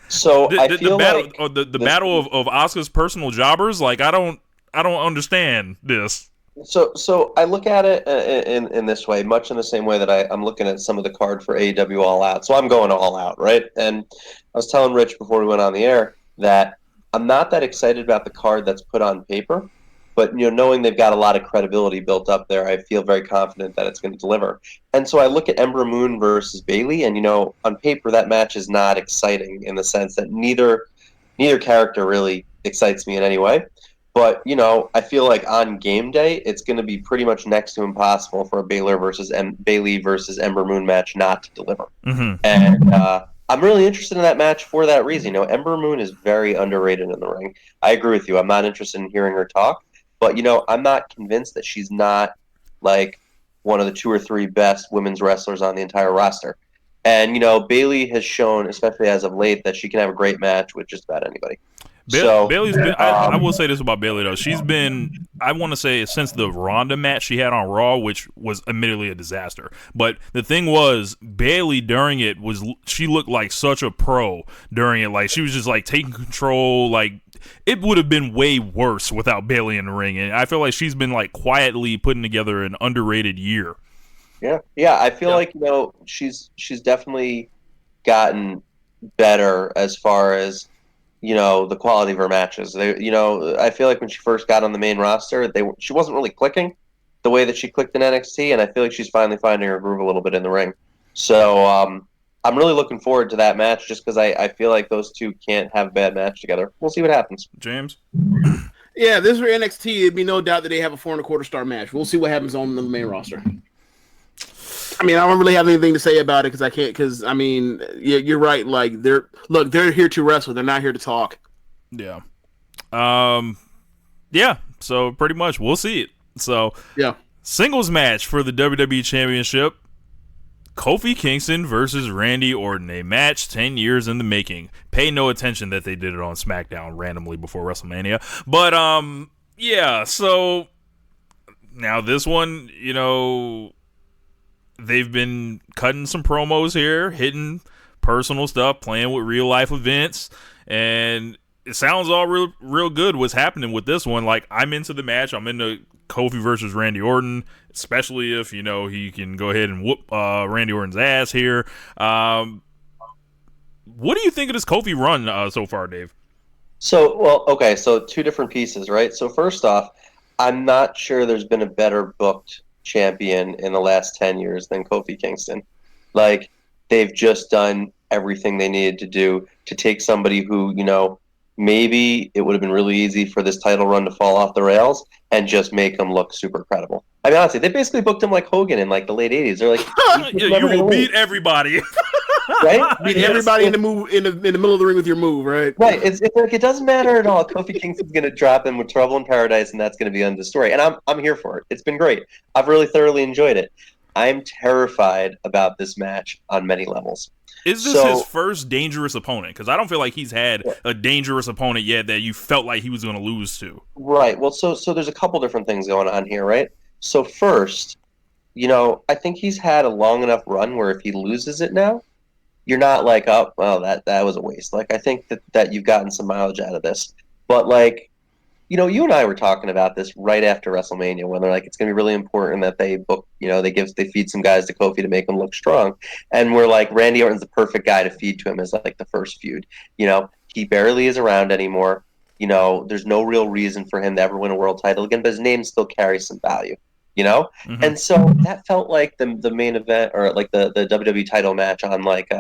So the battle of Asuka's personal jobbers. Like I don't understand this. So I look at it in this way, much in the same way that I'm looking at some of the card for AEW All Out. So I'm going all out, right? And I was telling Rich before we went on the air that I'm not that excited about the card that's put on paper. But knowing they've got a lot of credibility built up there, I feel very confident that it's going to deliver. And so I look at Ember Moon versus Bayley, and on paper that match is not exciting in the sense that neither character really excites me in any way. But I feel like on game day, it's going to be pretty much next to impossible for a Bayley versus Ember Moon match not to deliver. Mm-hmm. And I'm really interested in that match for that reason. Ember Moon is very underrated in the ring. I agree with you. I'm not interested in hearing her talk. But, I'm not convinced that she's not, like, one of the 2 or 3 best women's wrestlers on the entire roster. And, Bayley has shown, especially as of late, that she can have a great match with just about anybody. Bayley's been, I will say this about Bayley, though. She's been, I want to say, since the Ronda match she had on Raw, which was admittedly a disaster. But the thing was, Bayley during it she looked like such a pro during it. Like, she was just, like, taking control. Like, it would have been way worse without Bayley in the ring. And I feel like she's been, like, quietly putting together an underrated year. Yeah. I feel like, she's definitely gotten better as far as, the quality of her matches. I feel like when she first got on the main roster, she wasn't really clicking the way that she clicked in NXT, and I feel like she's finally finding her groove a little bit in the ring. So I'm really looking forward to that match just because I feel like those two can't have a bad match together. We'll see what happens. James? Yeah, this for NXT, it'd be no doubt that they have a 4.25-star match. We'll see what happens on the main roster. I mean, I don't really have anything to say about it because I can't. Because I mean, yeah, you're right. Like they're here to wrestle. They're not here to talk. Yeah. Yeah. So pretty much, we'll see it. So yeah. Singles match for the WWE Championship: Kofi Kingston versus Randy Orton. A match 10 years in the making. Pay no attention that they did it on SmackDown randomly before WrestleMania. But yeah. So now this one, they've been cutting some promos here, hitting personal stuff, playing with real life events, and it sounds all real good what's happening with this one. Like, I'm into the match. I'm into Kofi versus Randy Orton, especially if, he can go ahead and whoop Randy Orton's ass here. What do you think of this Kofi run so far, Dave? So 2 different pieces, right? So first off, I'm not sure there's been a better booked champion in the last 10 years than Kofi Kingston. Like, they've just done everything they needed to do to take somebody who, maybe it would have been really easy for this title run to fall off the rails and just make him look super credible. I mean, honestly, they basically booked him like Hogan in like the late 80s. They're like, you will beat everybody. Right? Beat everybody in the move in the middle of the ring with your move, right? Right. It's like it doesn't matter at all. Kofi Kingston's going to drop in with Trouble in Paradise, and that's going to be the end of the story. And I'm here for it. It's been great. I've really thoroughly enjoyed it. I'm terrified about this match on many levels. Is this his first dangerous opponent? Because I don't feel like he's had a dangerous opponent yet that you felt like he was going to lose to. Right. Well, so there's a couple different things going on here, right? So first, I think he's had a long enough run where if he loses it now, you're not like, oh, well, that was a waste. Like, I think that you've gotten some mileage out of this. But, like, you and I were talking about this right after WrestleMania when they're like, it's going to be really important that they book, they feed some guys to Kofi to make him look strong. And we're like, Randy Orton's the perfect guy to feed to him as like the first feud. He barely is around anymore. There's no real reason for him to ever win a world title again, but his name still carries some value, Mm-hmm. And so that felt like the main event or like the WWE title match on like,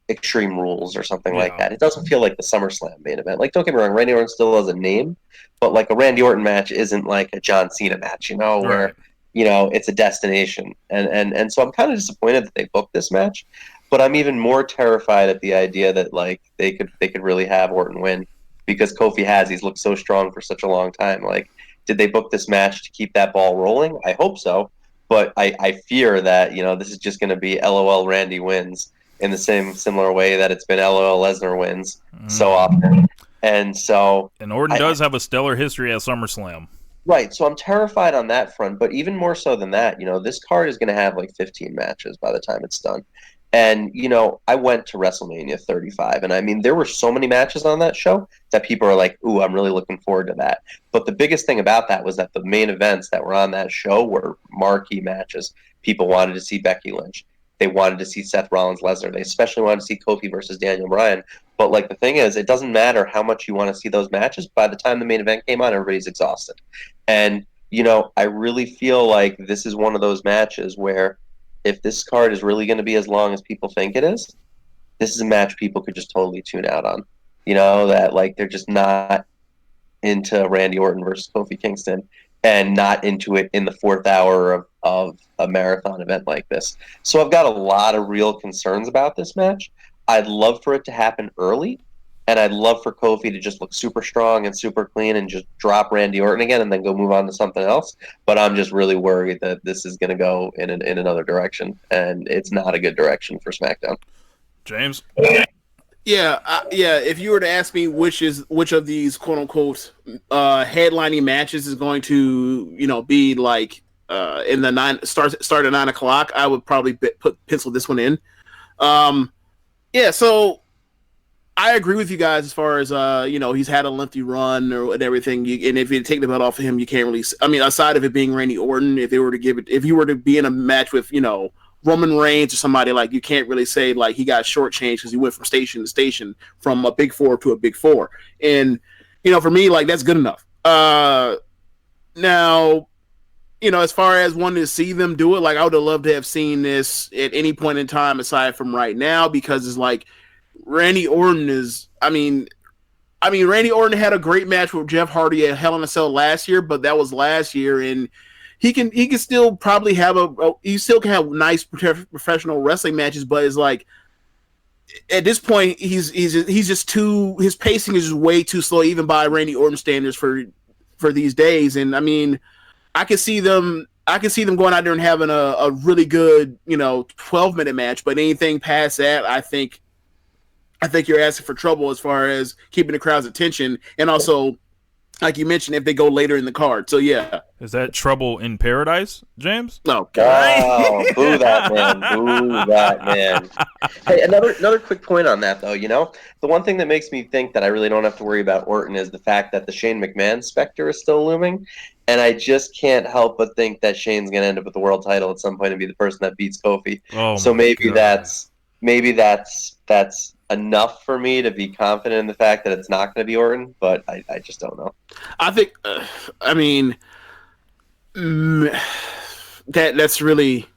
Extreme Rules or something like that. It doesn't feel like the SummerSlam main event. Like, don't get me wrong, Randy Orton still has a name, but like a Randy Orton match isn't like a John Cena match, where it's a destination. And so I'm kind of disappointed that they booked this match, but I'm even more terrified at the idea that like they could really have Orton win because he's looked so strong for such a long time. Like, did they book this match to keep that ball rolling? I hope so, but I fear that this is just going to be LOL Randy wins in the similar way that it's been LOL Lesnar wins so often. And Orton does have a stellar history at SummerSlam. Right, so I'm terrified on that front, but even more so than that, this card is going to have like 15 matches by the time it's done. And, I went to WrestleMania 35, and I mean, there were so many matches on that show that people are like, ooh, I'm really looking forward to that. But the biggest thing about that was that the main events that were on that show were marquee matches. People wanted to see Becky Lynch. They wanted to see Seth Rollins Lesnar. They especially wanted to see Kofi versus Daniel Bryan. But like the thing is, it doesn't matter how much you want to see those matches. By the time the main event came on, everybody's exhausted. And, I really feel like this is one of those matches where if this card is really going to be as long as people think it is, this is a match people could just totally tune out on. That like they're just not into Randy Orton versus Kofi Kingston and not into it in the fourth hour of a marathon event like this. So I've got a lot of real concerns about this match. I'd love for it to happen early, and I'd love for Kofi to just look super strong and super clean and just drop Randy Orton again and then go move on to something else. But I'm just really worried that this is going to go in another direction, and it's not a good direction for SmackDown. James? Yeah. If you were to ask me which of these quote unquote headlining matches is going to be like in the start at 9 o'clock, I would probably pencil this one in. So I agree with you guys as far as he's had a lengthy run and everything. And if you take the belt off of him, you can't really. I mean, aside of it being Randy Orton, if you were to be in a match with Roman Reigns or somebody, like, you can't really say like he got shortchanged because he went from station to station from a big four to a big four. And for me, like, that's good enough. Now, as far as wanting to see them do it, like, I would have loved to have seen this at any point in time aside from right now, because it's like Randy Orton is. I mean, Randy Orton had a great match with Jeff Hardy at Hell in a Cell last year, but that was last year, and he can still probably have he still can have nice professional wrestling matches, but it's like at this point he's just too, his pacing is just way too slow even by Randy Orton standards for these days. And I mean, I can see them going out there and having a really good 12-minute match, but anything past that, I think you're asking for trouble as far as keeping the crowd's attention, and also, like you mentioned, if they go later in the card. So yeah. Is that Trouble in Paradise, James? No. Oh, boo that man. Boo that man. Hey, another quick point on that, though. The one thing that makes me think that I really don't have to worry about Orton is the fact that the Shane McMahon specter is still looming. And I just can't help but think that Shane's going to end up with the world title at some point and be the person that beats Kofi. Oh, so maybe that's enough for me to be confident in the fact that it's not going to be Orton, but I just don't know. I think, that's really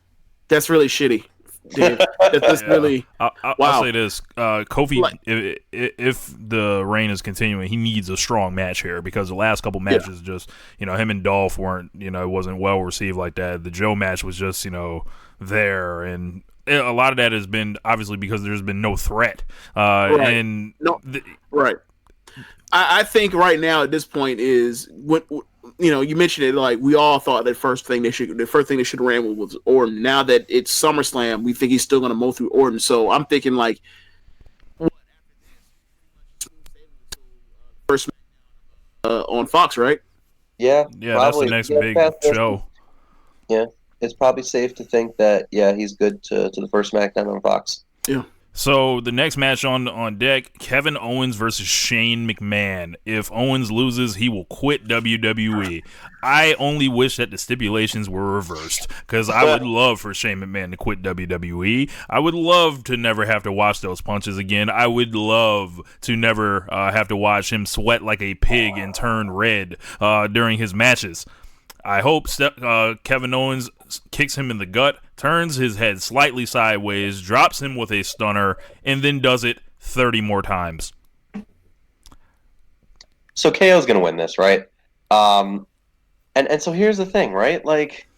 shitty, Dave. That's really. I'll say this: Kofi, if the reign is continuing, he needs a strong match here, because the last couple matches, just him and Dolph weren't, it wasn't well received like that. The Joe match was just there, and a lot of that has been obviously because there's been no threat. Right. I think right now at this point is you mentioned it. Like we all thought the first thing they should have ran with was Orton. Now that it's SummerSlam, we think he's still going to mow through Orton. So I'm thinking like, first on Fox, right? Yeah, that's the next big show. Yeah, it's probably safe to think that he's good to the first SmackDown on Fox. Yeah. So the next match on deck, Kevin Owens versus Shane McMahon. If Owens loses, he will quit WWE. I only wish that the stipulations were reversed, because I would love for Shane McMahon to quit WWE. I would love to never have to watch those punches again. I would love to never have to watch him sweat like a pig and turn red during his matches. I hope Kevin Owens kicks him in the gut, turns his head slightly sideways, drops him with a stunner, and then does it 30 more times. So KO's going to win this, right? And so here's the thing, right? Like,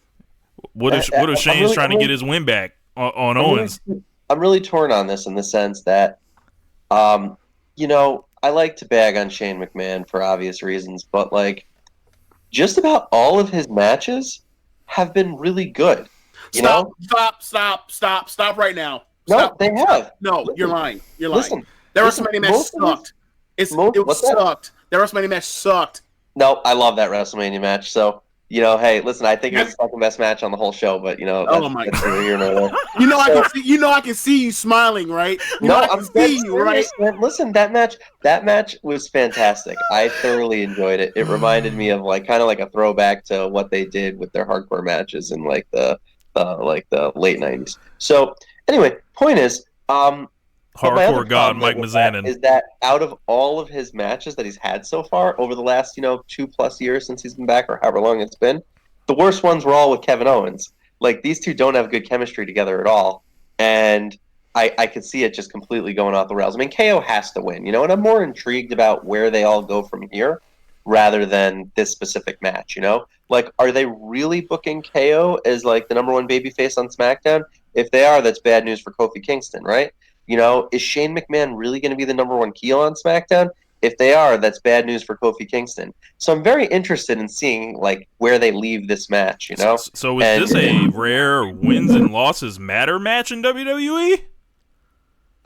what if Shane's trying to get his win back on Owens? I'm really torn on this in the sense that, I like to bag on Shane McMahon for obvious reasons, but like, just about all of his matches have been really good. Stop right now. Stop. No, they have. No, you're lying. You're lying. Listen, that WrestleMania match sucked. It sucked. That WrestleMania match sucked. No, I love that WrestleMania match. So, hey, listen, I think it's the second best match on the whole show, but oh my God. I can see you smiling, right? I'm seeing you, right? Man. Listen, that match was fantastic. I thoroughly enjoyed it. It reminded me of kind of like a throwback to what they did with their hardcore matches in like the late 90s. So, anyway, point is, hardcore god Mike Mizanin is that out of all of his matches that he's had so far over the last 2+ years since he's been back, or however long it's been, the worst ones were all with Kevin Owens. Like, these two don't have good chemistry together at all, and I could see it just completely going off the rails. I mean, KO has to win, and I'm more intrigued about where they all go from here rather than this specific match. Like, are they really booking KO as like the number one babyface on SmackDown? If they are, that's bad news for Kofi Kingston, right? Is Shane McMahon really going to be the number one heel on SmackDown? If they are, that's bad news for Kofi Kingston. So I'm very interested in seeing where they leave this match. So is this a rare wins and losses matter match in WWE?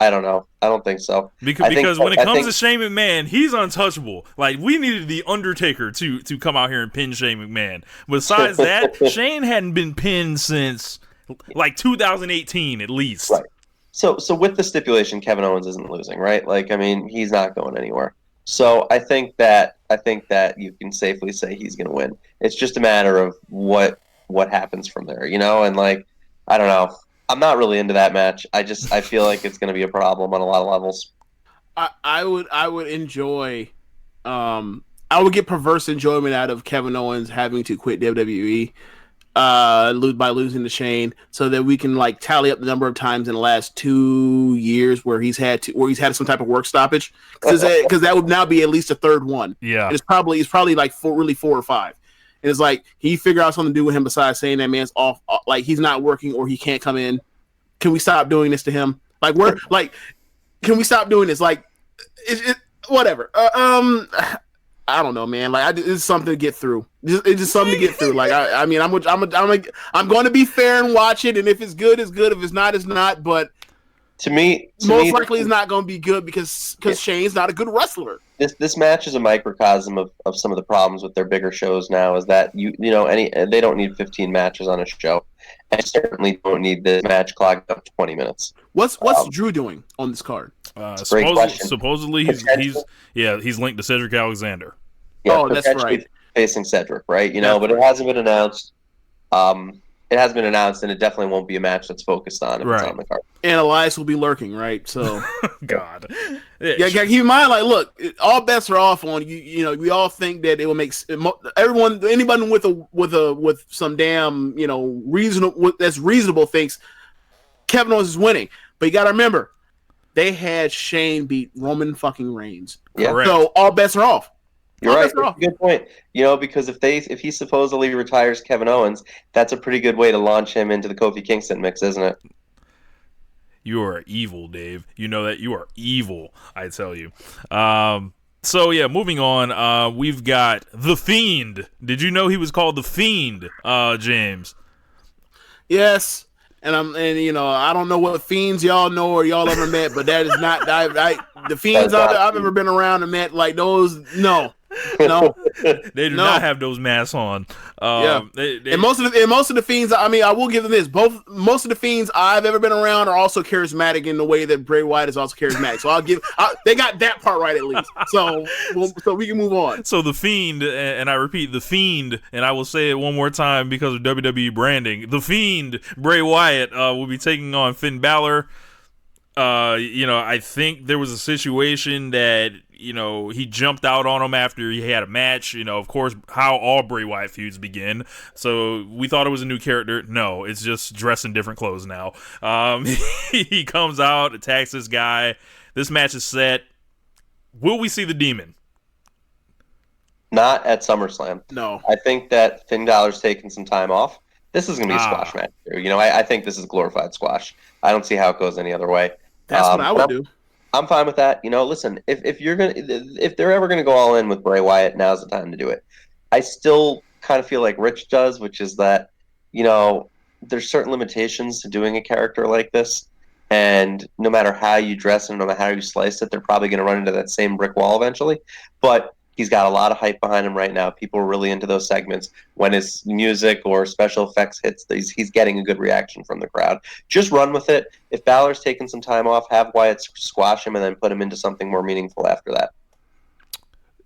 I don't know. I don't think so. Because when it comes to Shane McMahon, he's untouchable. Like, we needed the Undertaker to come out here and pin Shane McMahon. Besides that, Shane hadn't been pinned since 2018 at least. Right. So with the stipulation, Kevin Owens isn't losing, right? He's not going anywhere. So I think that you can safely say he's going to win. It's just a matter of what happens from there, And I don't know. I'm not really into that match. I feel like it's going to be a problem on a lot of levels. I would enjoy. I would get perverse enjoyment out of Kevin Owens having to quit WWE. By losing to Shane, so that we can tally up the number of times in the last 2 years where he's had some type of work stoppage, because that would now be at least a third one. Yeah, and it's probably 4 or 5. And it's like, he figure out something to do with him besides saying that man's off, he's not working or he can't come in. Can we stop doing this to him? Can we stop doing this? Whatever. I don't know, man. It's something to get through. It's just something to get through. I'm going to be fair and watch it, and if it's good, it's good. If it's not, it's not. But to me, most likely, it's not going to be good because Shane's not a good wrestler. This match is a microcosm of some of the problems with their bigger shows now. Is that they don't need 15 matches on a show, and certainly don't need this match clocked up 20 minutes. What's Drew doing on this card? Supposedly he's linked to Cedric Alexander. Yeah, that's right. Facing Cedric, right? But it hasn't been announced. It hasn't been announced, and it definitely won't be a match that's focused on if it's on the card. And Elias will be lurking, right? So, God, keep in mind, look, all bets are off on you. We all think that it will make anybody with some damn reasonable thinks Kevin Owens is winning. But you got to remember, they had Shane beat Roman fucking Reigns. Yeah. So all bets are off. You're right. That's a good point. Because if he supposedly retires Kevin Owens, that's a pretty good way to launch him into the Kofi Kingston mix, isn't it? You are evil, Dave. You know that you are evil, I tell you. So yeah, moving on. We've got The Fiend. Did you know he was called The Fiend, James? Yes. And I don't know what fiends y'all know or y'all ever met, but that is not the fiends I've ever been around and met, like those. No. They do not have those masks on. And most of the fiends, I will give them this. Most of the fiends I've ever been around are also charismatic in the way that Bray Wyatt is also charismatic. So they got that part right at least. So we can move on. So the Fiend, and I repeat, the Fiend, and I will say it one more time because of WWE branding. The Fiend, Bray Wyatt, will be taking on Finn Balor. I think there was a situation that, he jumped out on him after he had a match, of course, how all Bray Wyatt feuds begin. So we thought it was a new character. No, it's just dressed in different clothes now. He comes out, attacks this guy. This match is set. Will we see the Demon? Not at SummerSlam. No. I think that Finn Balor's taking some time off. This is going to be a squash match. I think this is glorified squash. I don't see how it goes any other way. That's what I would do. I'm fine with that. Listen, if they're ever gonna go all in with Bray Wyatt, now's the time to do it. I still kind of feel like Rich does, which is that there's certain limitations to doing a character like this, and no matter how you dress and no matter how you slice it, they're probably gonna run into that same brick wall eventually. But he's got a lot of hype behind him right now. People are really into those segments. When his music or special effects hits, he's getting a good reaction from the crowd. Just run with it. If Balor's taking some time off, have Wyatt squash him and then put him into something more meaningful after that.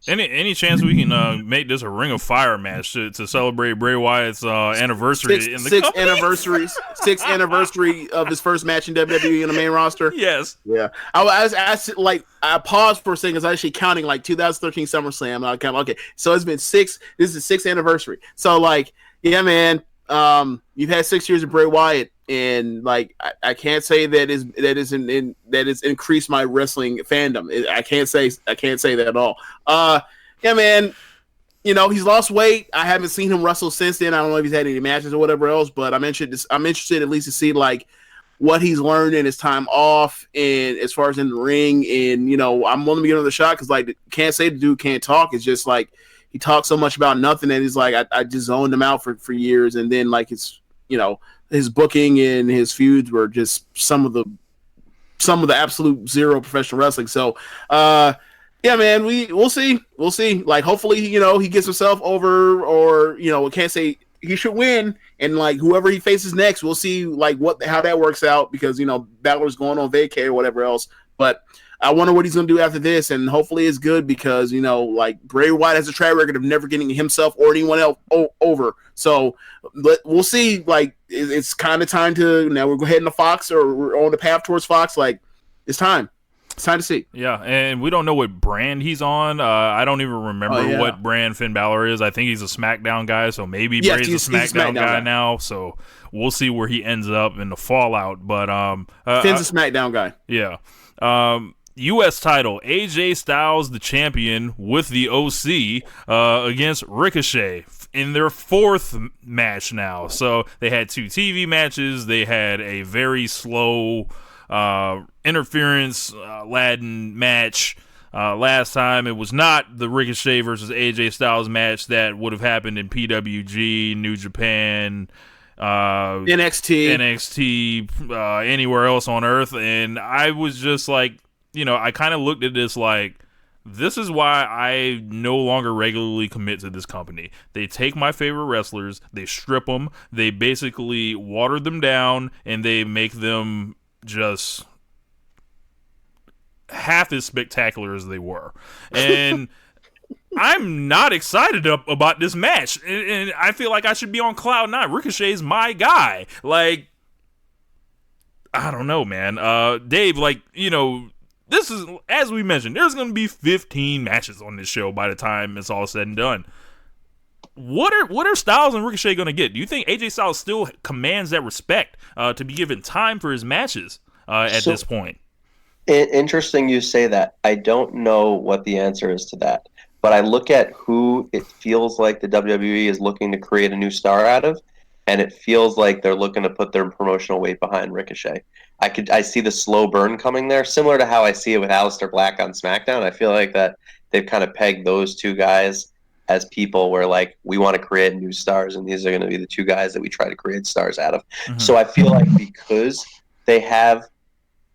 Any chance we can make this a Ring of Fire match to celebrate Bray Wyatt's anniversary six anniversary of his first match in WWE in the main roster? Yes. Yeah. I paused for a second because I was actually counting 2013 SummerSlam. And I count, okay, so it's been six. This is the sixth anniversary. So yeah, man. You've had 6 years of Bray Wyatt, and I can't say that is increased my wrestling fandom. I can't say that at all. Yeah, man. He's lost weight. I haven't seen him wrestle since then. I don't know if he's had any matches or whatever else, but I'm interested at least to see what he's learned in his time off, and as far as in the ring, and I'm willing to give him the shot because can't say the dude can't talk. It's just he talks so much about nothing, and he's I just zoned him out for years, and then his booking and his feuds were just some of the absolute zero professional wrestling. So yeah, man, we'll see. Hopefully he gets himself over, or we can't say he should win, and whoever he faces next, we'll see how that works out, because Balor's going on vacay or whatever else. But I wonder what he's going to do after this, and hopefully it's good, because Bray Wyatt has a track record of never getting himself or anyone else over. So we'll see. It's kind of time to now we're heading to Fox, or we're on the path towards Fox. It's time. It's time to see. Yeah, and we don't know what brand he's on. I don't even remember what brand Finn Balor is. I think he's a SmackDown guy, so maybe Bray's a SmackDown guy now. So we'll see where he ends up in the fallout. But Finn's a SmackDown guy. Yeah. U.S. title, AJ Styles, the champion, with the OC against Ricochet in their fourth match now. So they had 2 TV matches. They had a very slow interference laden match. Last time it was not the Ricochet versus AJ Styles match that would have happened in PWG, New Japan, NXT, anywhere else on earth. And I was just I kind of looked at this this is why I no longer regularly commit to this company. They take my favorite wrestlers, they strip them, they basically water them down, and they make them just half as spectacular as they were. And I'm not excited about this match. And I feel like I should be on cloud 9. Ricochet's my guy. I don't know, man. Dave, this is, as we mentioned, there's going to be 15 matches on this show by the time it's all said and done. What are Styles and Ricochet going to get? Do you think AJ Styles still commands that respect to be given time for his matches at this point? Interesting you say that. I don't know what the answer is to that. But I look at who it feels like the WWE is looking to create a new star out of, and it feels like they're looking to put their promotional weight behind Ricochet. I see the slow burn coming there, similar to how I see it with Aleister Black on SmackDown. I feel like that they've kind of pegged those two guys as people where like we want to create new stars, and these are going to be the two guys that we try to create stars out of. So I feel like because they have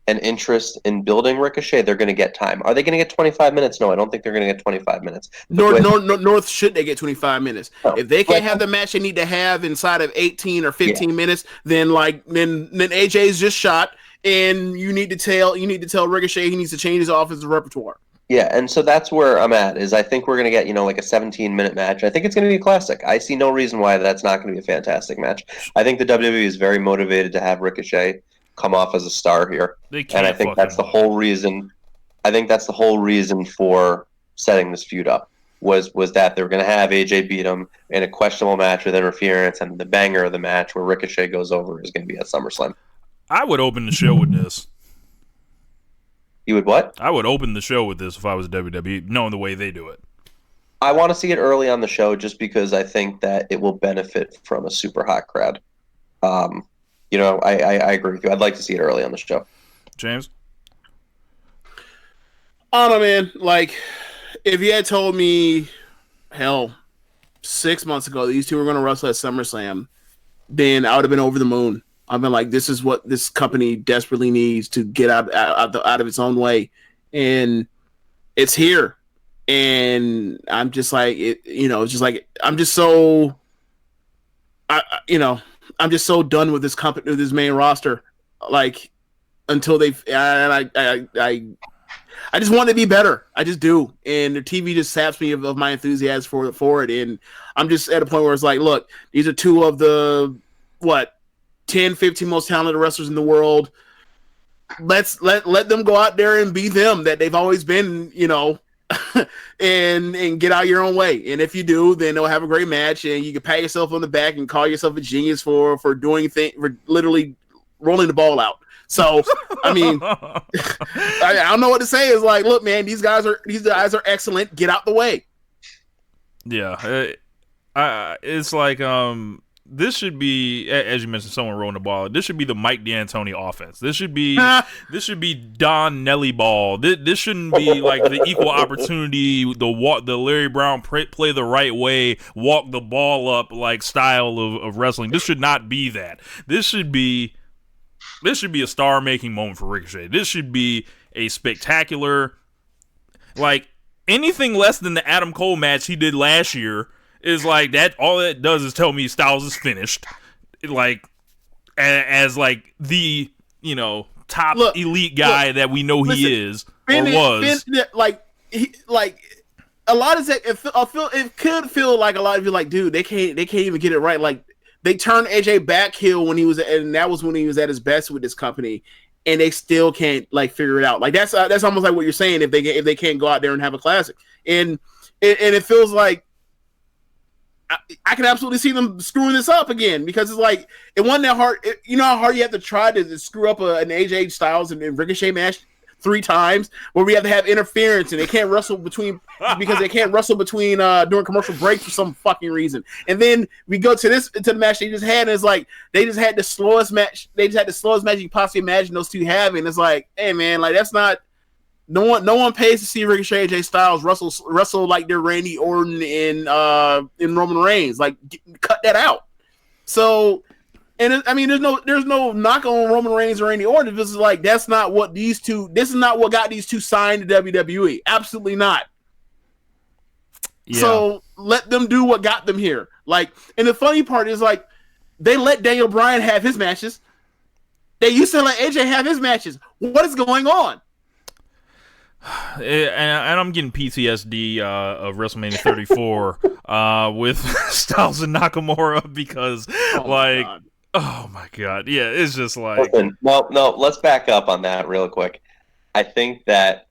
an interest in building Ricochet, they're going to get time. Are they going to get 25 minutes? No, I don't think they're going to get 25 minutes. North should they get 25 minutes? No. If they can't have the match they need to have inside of 18 or 15 minutes, then AJ's just shot, and you need to tell Ricochet he needs to change his offensive repertoire. Yeah, and so that's where I'm at, is I think we're going to get, like a 17-minute match. I think it's going to be a classic. I see no reason why that's not going to be a fantastic match. I think the WWE is very motivated to have Ricochet come off as a star here. And I think that's the whole reason. I think that's the whole reason for setting this feud up was that they were going to have AJ beat him in a questionable match with interference, and the banger of the match where Ricochet goes over is going to be at SummerSlam. I would open the show with this. You would what? I would open the show with this if I was WWE, knowing the way they do it. I want to see it early on the show just because I think that it will benefit from a super hot crowd. I agree with you. I'd like to see it early on the show. James? I don't know, man. Like, if you had told me, 6 months ago, these two were going to wrestle at SummerSlam, then I would have been over the moon. I've been like, this is what this company desperately needs to get out of its own way. And it's here. And I'm just like, I'm just so done with this company, with this main roster. Like, until I just want it to be better. I just do. And the TV just saps me of my enthusiasm for it. And I'm just at a point where it's like, look, these are two of the, 10, 15 most talented wrestlers in the world. Let them go out there and be them that they've always been, and get out your own way. And if you do, then they'll have a great match, and you can pat yourself on the back and call yourself a genius for doing things, for literally rolling the ball out. So, I mean, I don't know what to say. It's like, look, man, these guys are excellent. Get out the way. Yeah, it's like this should be, as you mentioned, someone rolling the ball. This should be the Mike D'Antoni offense. This should be Don Nelly ball. This shouldn't be like the equal opportunity, the Larry Brown play the right way, walk the ball up like style of wrestling. This should not be that. This should be a star-making moment for Ricochet. This should be a spectacular, like anything less than the Adam Cole match he did last year. Is like that. All it does is tell me Styles is finished, like as like the top elite guy that we know he is or was. A lot of that. It could feel like a lot of you like, dude, they can't even get it right. Like, they turned AJ back heel when he was, and that was when he was at his best with this company, and they still can't like figure it out. Like that's almost like what you're saying. If they can't go out there and have a classic, and it feels like. I can absolutely see them screwing this up again, because it's like, it wasn't that hard. You know how hard you have to try to screw up an AJ Styles and Ricochet match 3 times, where we have to have interference and they can't wrestle between during commercial breaks for some fucking reason. And then we go to the match they just had, and it's like they just had the slowest match. They just had the slowest match you can possibly imagine those two having. It's like, hey man, like that's not. No one pays to see Ricochet and AJ Styles wrestle like they're Randy Orton in Roman Reigns. Like, cut that out. So, and I mean, there's no knock on Roman Reigns or Randy Orton. This is like, that's not what these two. This is not what got these two signed to WWE. Absolutely not. Yeah. So let them do what got them here. Like, and the funny part is, like, they let Daniel Bryan have his matches. They used to let AJ have his matches. What is going on? And I'm getting PTSD of WrestleMania 34 with Styles and Nakamura, because oh my god, yeah, it's just like. Listen, no, let's back up on that real quick. I think that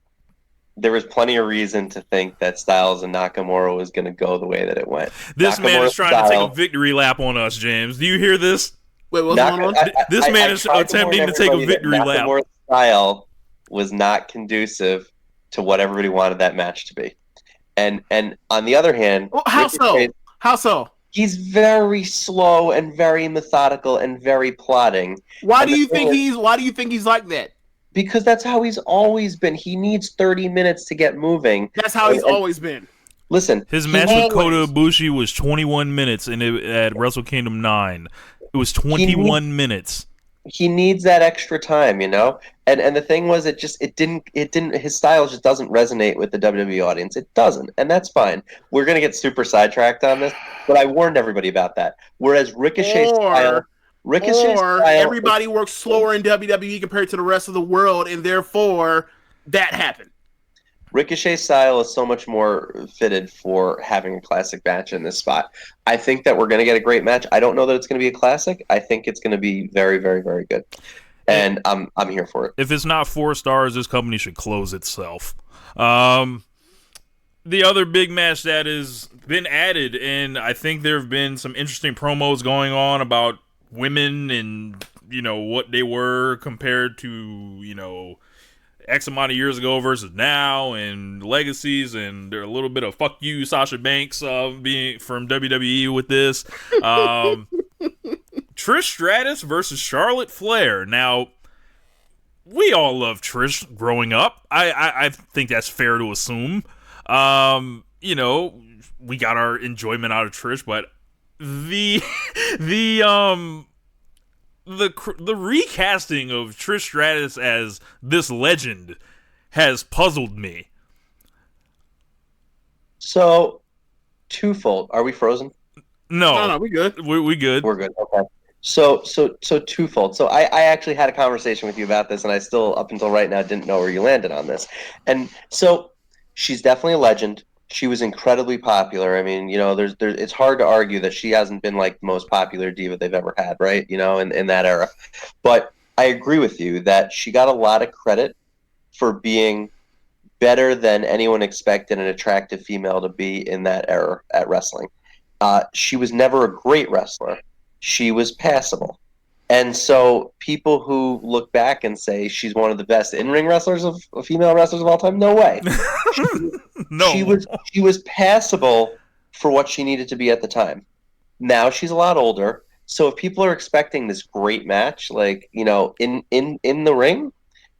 there was plenty of reason to think that Styles and Nakamura was going to go the way that it went. This man is trying to take a victory lap on us, James. Do you hear this? Wait, what's going on? This man is attempting to take a victory lap. Nakamura's style was not conducive to what everybody wanted that match to be. And on the other hand... Well, how so? He's very slow and very methodical and very plotting. Why do you think he's like that? Because that's how he's always been. He needs 30 minutes to get moving. That's how he's always been. Listen, his match with Kota Ibushi was 21 minutes, and at Wrestle Kingdom 9, it was 21 minutes. He needs that extra time, you know. And the thing was, it didn't. His style just doesn't resonate with the WWE audience. It doesn't, and that's fine. We're gonna get super sidetracked on this, but I warned everybody about that. Whereas Ricochet's style. Everybody works slower in WWE compared to the rest of the world, and therefore that happened. Ricochet's style is so much more fitted for having a classic match in this spot. I think that we're going to get a great match. I don't know that it's going to be a classic. I think it's going to be very, very, very good, and I'm here for it. If it's not 4 stars, this company should close itself. The other big match that has been added, and I think there have been some interesting promos going on about women and, you know, what they were compared to, you know, X amount of years ago versus now, and legacies, and there a little bit of fuck you Sasha Banks being from WWE with this. Trish Stratus versus Charlotte Flair. Now, we all love Trish growing up. I think that's fair to assume. You know, we got our enjoyment out of Trish, but the recasting of Trish Stratus as this legend has puzzled me. So, twofold. Are we frozen? No, we good. We good. We're good. Okay. So twofold. So I actually had a conversation with you about this, and I still, up until right now, didn't know where you landed on this. And so she's definitely a legend. She was incredibly popular. I mean, you know, there's it's hard to argue that she hasn't been like the most popular diva they've ever had, right? You know, in that era. But I agree with you that she got a lot of credit for being better than anyone expected an attractive female to be in that era at wrestling. She was never a great wrestler. She was passable. And so people who look back and say she's one of the best in-ring wrestlers of female wrestlers of all time, no way. No. She was passable for what she needed to be at the time. Now she's a lot older. So if people are expecting this great match, like, you know, in the ring,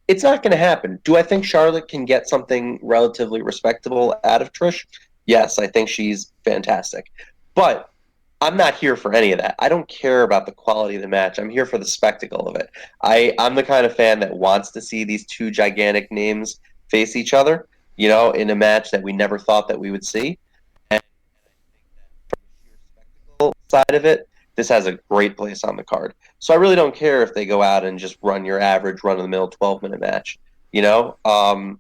it's not going to happen. Do I think Charlotte can get something relatively respectable out of Trish? Yes, I think she's fantastic. But I'm not here for any of that. I don't care about the quality of the match. I'm here for the spectacle of it. I'm the kind of fan that wants to see these two gigantic names face each other, you know, in a match that we never thought that we would see. And from the sheer spectacle side of it, this has a great place on the card. So I really don't care if they go out and just run your average run-of-the-mill 12-minute match. You know, I'm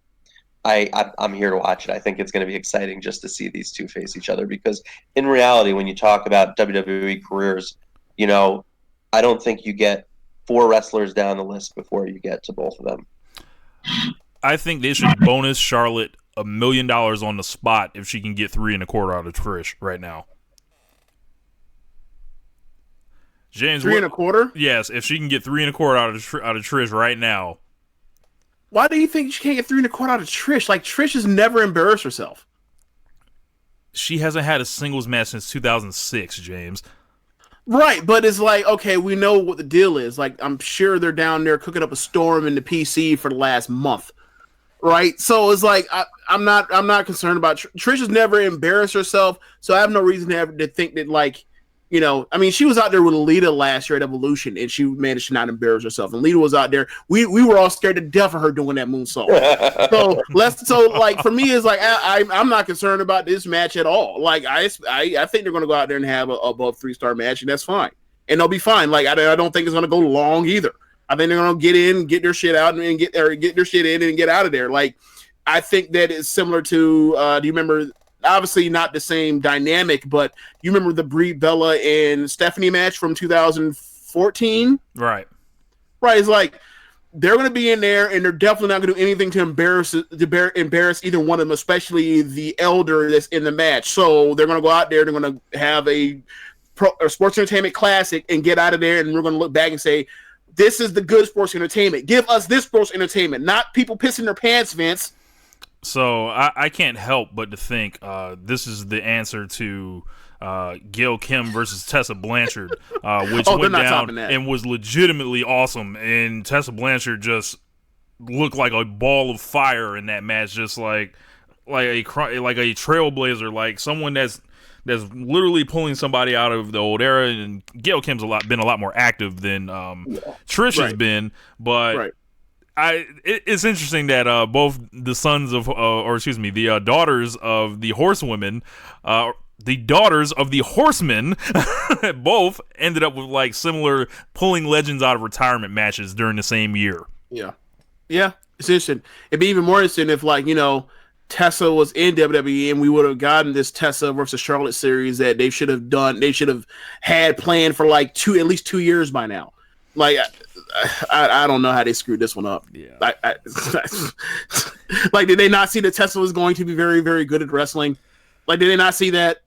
here to watch it. I think it's going to be exciting just to see these two face each other, because in reality, when you talk about WWE careers, you know, I don't think you get 4 wrestlers down the list before you get to both of them. I think they should bonus Charlotte $1 million on the spot if she can get 3.25 out of Trish right now. James, 3.25? Yes, if she can get 3.25 out of Trish right now. Why do you think she can't get 3.25 out of Trish? Like, Trish has never embarrassed herself. She hasn't had a singles match since 2006, James. Right, but it's like, okay, we know what the deal is. Like, I'm sure they're down there cooking up a storm in the PC for the last month. Right? So it's like, I'm not concerned about Trish has never embarrassed herself, so I have no reason to think that, like, you know, I mean, she was out there with Lita last year at Evolution, and she managed to not embarrass herself. And Lita was out there. We were all scared to death of her doing that moonsault. So like, for me, it's like I'm not concerned about this match at all. Like, I think they're going to go out there and have a above 3-star match, and that's fine, and they'll be fine. Like, I don't think it's going to go long either. I think they're going to get in, get their shit out, and get their shit in and get out of there. Like, I think that is similar to. Do you remember? Obviously not the same dynamic, but you remember the Brie Bella and Stephanie match from 2014? Right. It's like they're going to be in there, and they're definitely not going to do anything to embarrass either one of them, especially the elder that's in the match. So they're going to go out there, they're going to have a sports entertainment classic and get out of there, and we're going to look back and say, this is the good sports entertainment. Give us this sports entertainment, not people pissing their pants, Vince. So I can't help but to think this is the answer to Gail Kim versus Tessa Blanchard, which went down and was legitimately awesome. And Tessa Blanchard just looked like a ball of fire in that match, just like a trailblazer, like someone that's literally pulling somebody out of the old era. And Gail Kim's been a lot more active than Trish has been, but it's interesting that both the sons of, the daughters of the horsewomen, the daughters of the horsemen, both ended up with like similar pulling legends out of retirement matches during the same year. Yeah, it's interesting. It'd be even more interesting if, like, Tessa was in WWE and we would have gotten this Tessa versus Charlotte series that they should have had planned for like at least 2 years by now. Like, I don't know how they screwed this one up. Yeah. Like, did they not see that Tessa was going to be very, very good at wrestling? Like, did they not see that?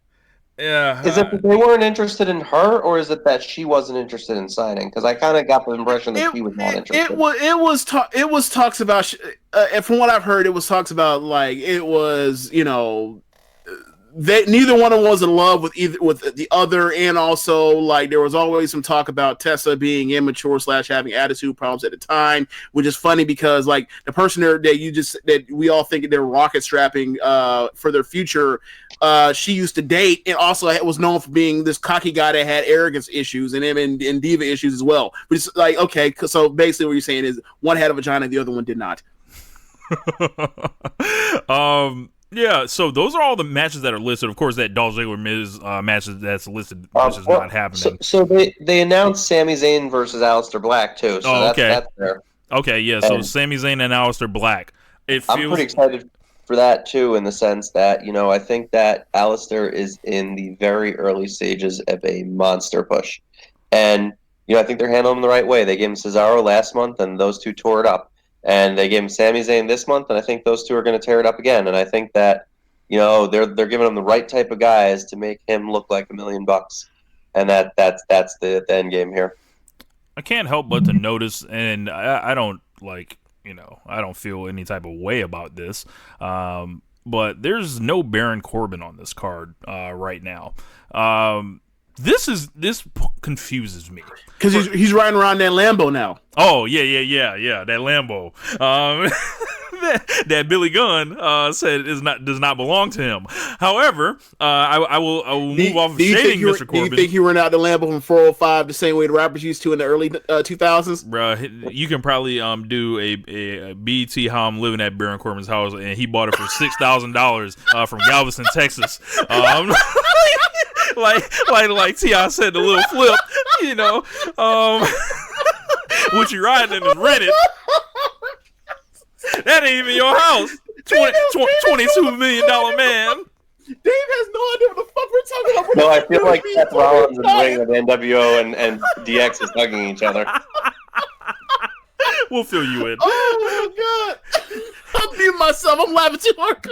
Yeah. Is it that they weren't interested in her, or is it that she wasn't interested in signing? Because I kind of got the impression that she was not interested. It was talks about, and from what I've heard, it was talks about, like, it was, neither one of them was in love with the other, and also, like, there was always some talk about Tessa being immature / having attitude problems at the time, which is funny because, like, the person that we all think they're rocket strapping for their future, she used to date and also was known for being this cocky guy that had arrogance issues and diva issues as well. But it's like, okay, so basically what you're saying is one had a vagina, the other one did not. Yeah, so those are all the matches that are listed. Of course, that Dolph Ziggler Miz match that's listed, which is not happening. So they announced Sami Zayn versus Aleister Black too. So that's there. Okay, yeah. So Sami Zayn and Aleister Black. I'm pretty excited for that too, in the sense that I think that Aleister is in the very early stages of a monster push, and I think they're handling him the right way. They gave him Cesaro last month, and those two tore it up. And they gave him Sami Zayn this month, and I think those two are going to tear it up again. And I think that, they're giving him the right type of guys to make him look like $1 million, and that's the end game here. I can't help but to notice, and I don't I don't feel any type of way about this, but there's no Baron Corbin on this card right now. This confuses me because he's riding around that Lambo now. Oh yeah, that Lambo. That Billy Gunn said does not belong to him. However, I will move off of shading Mr. Corbin. Do you think he ran out the Lambo from 405 the same way the rappers used to in the early 2000s? Bruh, you can probably do a BT how I'm living at Baron Corbin's house, and he bought it for $6,000 from Galveston, Texas. Like T.I. said, the little flip, what you riding in is rented. That ain't even your house. $22 million man. Dave has no idea what the fuck we're talking about. No, I feel like Seth Rollins is ring with NWO and DX is hugging each other. We'll fill you in. Oh my god. I'm muting myself. I'm laughing too hard.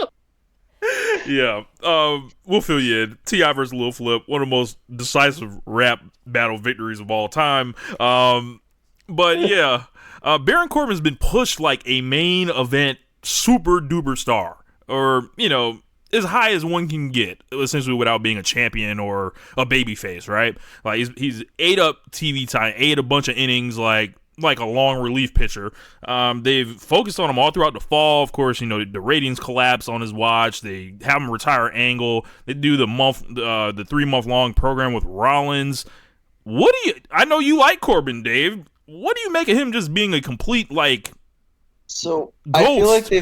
Yeah, we'll fill you in. T.I. versus Lil Flip, one of the most decisive rap battle victories of all time. But yeah, Baron Corbin's been pushed like a main event super duper star, or as high as one can get, essentially without being a champion or a babyface, right? Like he's ate up TV time, ate a bunch of innings, like a long relief pitcher. They've focused on him all throughout the fall. Of course, the ratings collapse on his watch. They have him retire Angle. They do the 3-month long program with Rollins. I know you like Corbin, Dave. What do you make of him just being a complete So ghost?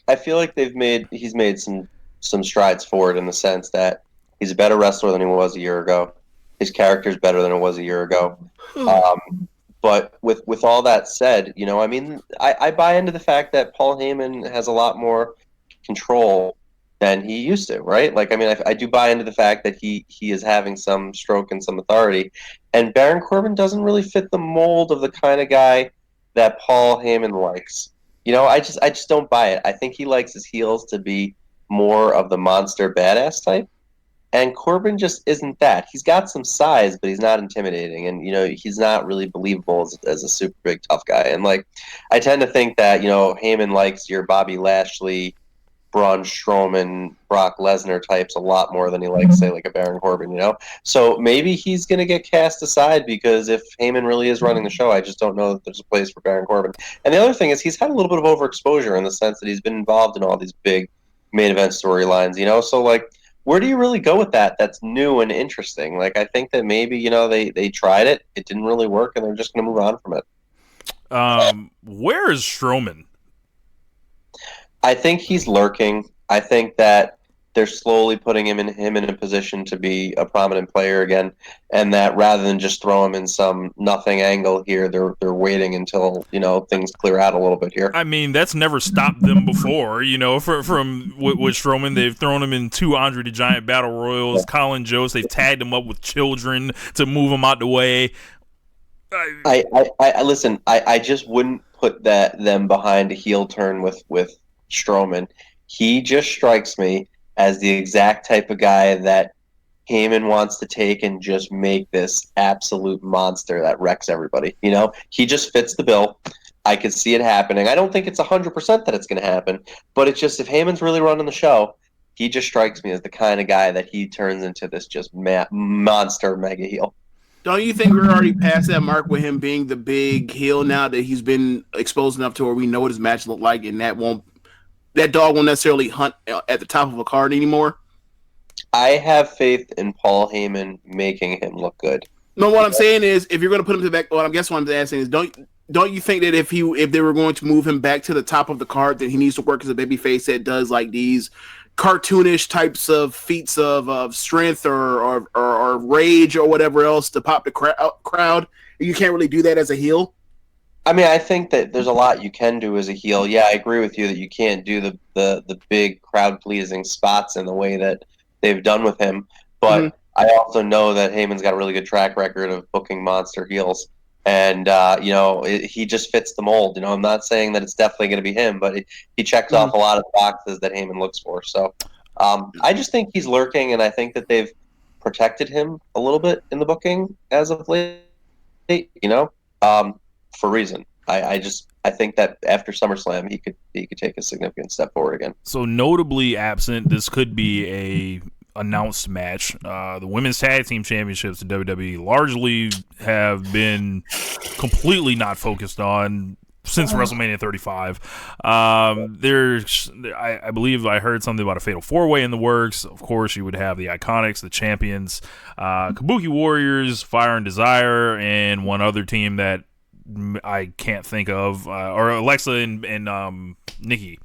I feel like he's made some strides forward, in the sense that he's a better wrestler than he was a year ago. His character's better than it was a year ago. But with all that said, I buy into the fact that Paul Heyman has a lot more control than he used to, right? I do buy into the fact that he is having some stroke and some authority. And Baron Corbin doesn't really fit the mold of the kind of guy that Paul Heyman likes. I just don't buy it. I think he likes his heels to be more of the monster badass type. And Corbin just isn't that. He's got some size, but he's not intimidating. And, he's not really believable as a super big tough guy. And, I tend to think that, Heyman likes your Bobby Lashley, Braun Strowman, Brock Lesnar types a lot more than he likes, say, like a Baron Corbin, you know? So maybe he's going to get cast aside because if Heyman really is running the show, I just don't know that there's a place for Baron Corbin. And the other thing is he's had a little bit of overexposure in the sense that he's been involved in all these big main event storylines, you know? So, like, where do you really go with that that's new and interesting? Like, I think that maybe, you know, they tried it, it didn't really work, and they're just going to move on from it. Where is Strowman? I think he's lurking. I think that they're slowly putting him in a position to be a prominent player again, and that rather than just throw him in some nothing angle here, they're waiting until, you know, things clear out a little bit here. I mean, that's never stopped them before, you know. From with Strowman, they've thrown him in 2 Andre the Giant battle royals. Yeah. Colin Jost, they've tagged him up with children to move him out the way. I listen. I just wouldn't put them behind a heel turn with Strowman. He just strikes me as the exact type of guy that Heyman wants to take and just make this absolute monster that wrecks everybody. You know, he just fits the bill. I could see it happening. I don't think it's 100% that it's going to happen, but it's just if Heyman's really running the show, he just strikes me as the kind of guy that he turns into this just monster mega heel. Don't you think we're already past that mark with him being the big heel now that he's been exposed enough to where we know what his match look like, and that dog won't necessarily hunt at the top of a card anymore? I have faith in Paul Heyman making him look good. No, what I'm saying is, if you're going to put him to the back, well, I guess what I'm asking is, don't you think that if they were going to move him back to the top of the card, that he needs to work as a babyface that does like these cartoonish types of feats of strength or rage or whatever else to pop the crowd? You can't really do that as a heel. I mean, I think that there's a lot you can do as a heel. Yeah, I agree with you that you can't do the big crowd-pleasing spots in the way that they've done with him. But I also know that Heyman's got a really good track record of booking monster heels. And, you know, he just fits the mold. You know, I'm not saying that it's definitely going to be him, but he checks off a lot of the boxes that Heyman looks for. So I just think he's lurking, and I think that they've protected him a little bit in the booking as of late, you know, for a reason. I think that after SummerSlam, he could take a significant step forward again. So notably absent, this could be a announced match. The women's tag team championships in WWE largely have been completely not focused on since WrestleMania 35. I believe I heard something about a fatal 4-way in the works. Of course, you would have the Iconics, the champions, Kabuki Warriors, Fire and Desire, and one other team that I can't think of, or Alexa and Nikki.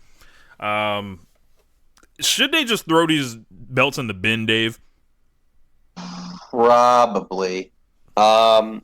Should they just throw these belts in the bin, Dave? Probably. I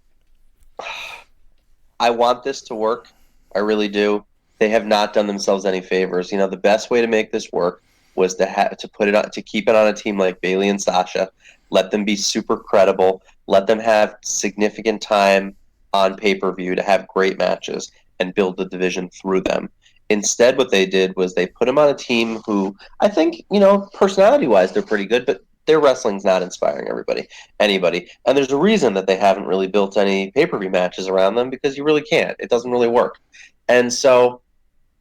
want this to work. I really do. They have not done themselves any favors. You know, the best way to make this work was to put it on, to keep it on a team like Bayley and Sasha. Let them be super credible. Let them have significant time on pay-per-view to have great matches and build the division through them. Instead, what they did was they put them on a team who I think, you know, personality-wise, they're pretty good, but their wrestling's not inspiring anybody. And there's a reason that they haven't really built any pay-per-view matches around them, because you really can't. It doesn't really work. And so,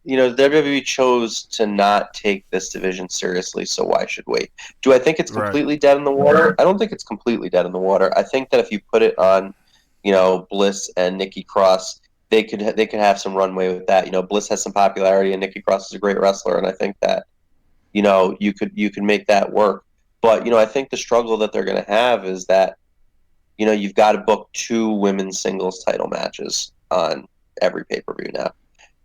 you know, WWE chose to not take this division seriously, so why should we? Do I think it's completely dead in the water? I don't think it's completely dead in the water. I think that if you put it on, you know, Bliss and Nikki Cross, they could have some runway with that. You know, Bliss has some popularity, and Nikki Cross is a great wrestler, and I think that, you know, you could make that work. But, you know, I think the struggle that they're going to have is that, you know, you've got to book 2 women's singles title matches on every pay-per-view now.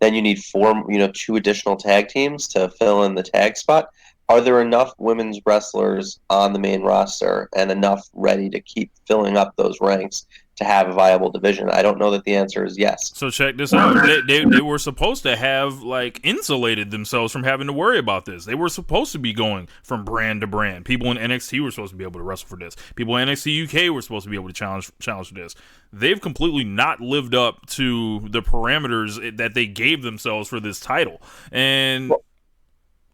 Then you need 2 additional tag teams to fill in the tag spot. Are there enough women's wrestlers on the main roster and enough ready to keep filling up those ranks to have a viable division? I don't know that the answer is yes. So check this out. They were supposed to have insulated themselves from having to worry about this. They were supposed to be going from brand to brand. People in NXT were supposed to be able to wrestle for this. People in NXT UK were supposed to be able to challenge for this. They've completely not lived up to the parameters that they gave themselves for this title. And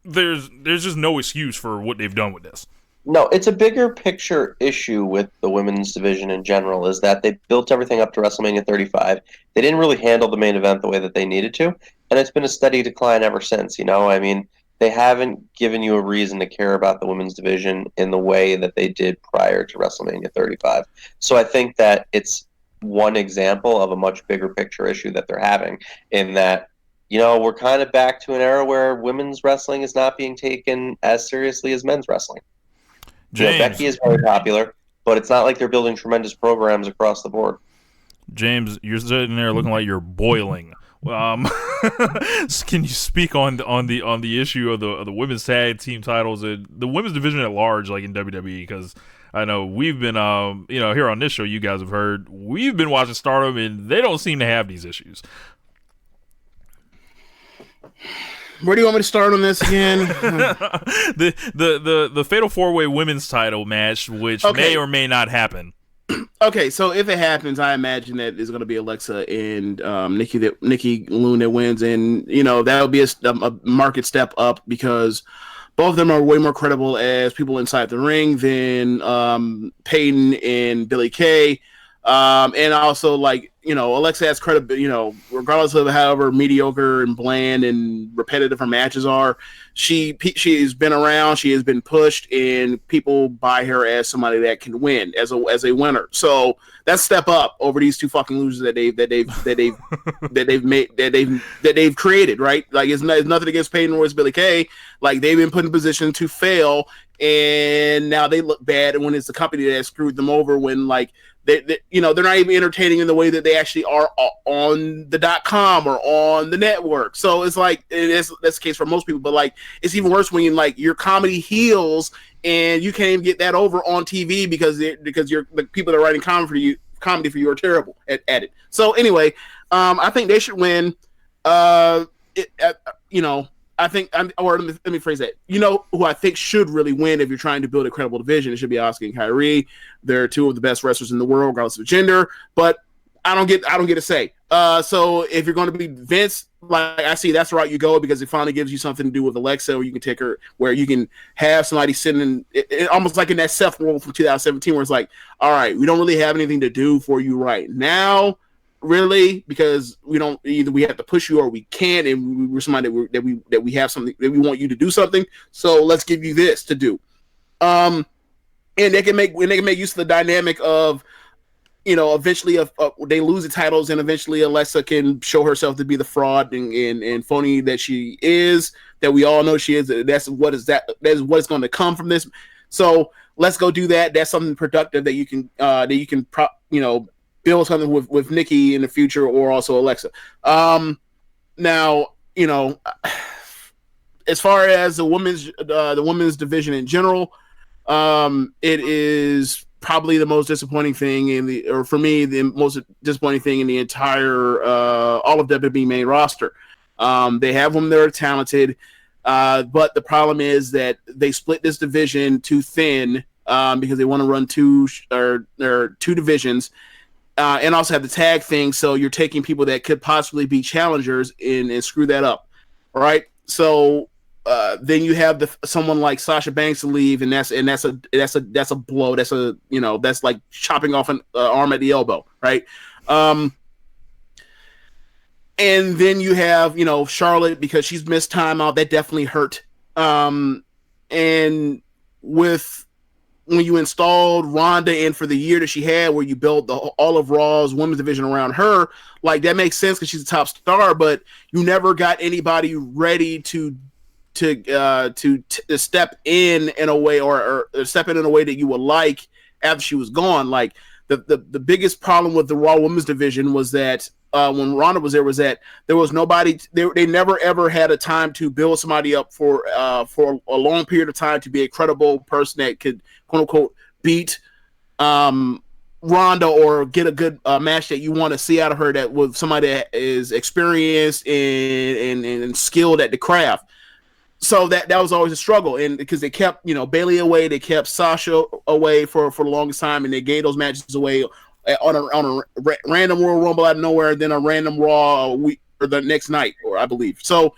there's just no excuse for what they've done with this. No, it's a bigger picture issue with the women's division in general, is that they built everything up to WrestleMania 35. They didn't really handle the main event the way that they needed to, and it's been a steady decline ever since. You know, I mean, they haven't given you a reason to care about the women's division in the way that they did prior to WrestleMania 35. So I think that it's one example of a much bigger picture issue that they're having, in that, we're kind of back to an era where women's wrestling is not being taken as seriously as men's wrestling. James. Becky is very popular, but it's not like they're building tremendous programs across the board. James, you're sitting there looking like you're boiling. Can you speak on the issue of the women's tag team titles and the women's division at large, like in WWE? Because I know we've been, here on this show, you guys have heard, we've been watching Stardom, and they don't seem to have these issues. Where do you want me to start on this again? the Fatal 4-Way women's title match, which may or may not happen. Okay, so if it happens, I imagine that it's going to be Alexa and Nikki Loon that wins, and that would be a market step up, because both of them are way more credible as people inside the ring than Peyton and Billie Kay, and also Alexa has credibility. Regardless of however mediocre and bland and repetitive her matches are, she's been around, she has been pushed, and people buy her as somebody that can win as a winner. So that's step up over these two fucking losers that they've created, right? Like it's nothing against Peyton Royce, Billie Kay. Like, they've been put in position to fail, and now they look bad. And when it's the company that screwed them over, when they're not even entertaining in the way that they actually are on the .com or on the network. So it's that's the case for most people, but it's even worse when your comedy heals and you can't even get that over on TV because the people that are writing comedy for you are terrible at it. So anyway, I think they should win. I think, or let me phrase that. Who I think should really win if you're trying to build a credible division? It should be Asuka and Kairi. They're two of the best wrestlers in the world, regardless of gender. But I don't get a say. So if you're going to be Vince, I see that's the route you go, because it finally gives you something to do with Alexa, or you can take her where you can have somebody sitting in almost like in that Seth role from 2017, where it's like, all right, we don't really have anything to do for you right now. Really, because we have to push you or we can't, and we're somebody that we have something that we want you to do something. So let's give you this to do. And they can make use of the dynamic of, eventually they lose the titles, and eventually Alexa can show herself to be the fraud and phony that she is, that we all know she is. That is what is going to come from this. So let's go do that. That's something productive that you can build something with Nikki in the future, or also Alexa. Now, as far as the women's division in general, it is probably the most disappointing thing for me, the most disappointing thing in the entire all of WWE main roster. They have women that are talented, but the problem is that they split this division too thin, because they want to run two divisions. And also have the tag thing, so you're taking people that could possibly be challengers and screw that up. All right, so then you have someone like Sasha Banks to leave, and that's a blow. That's like chopping off an arm at the elbow, right? And then you have Charlotte, because she's missed time out. That definitely hurt. And when you installed Ronda in for the year that she had, where you built all of Raw's women's division around her, that makes sense because she's a top star, but you never got anybody ready to step in a way or step in a way that you would like after she was gone. The biggest problem with the Raw women's division was that when Ronda was that there was nobody. They never ever had a time to build somebody up for a long period of time to be a credible person that could, quote unquote, beat Ronda or get a good match that you want to see out of her, that with somebody that is experienced and skilled at the craft. So that was always a struggle, and because they kept Bayley away, they kept Sasha away for the longest time, and they gave those matches away on a random Royal Rumble out of nowhere, then a random Raw week or the next night, or I believe. So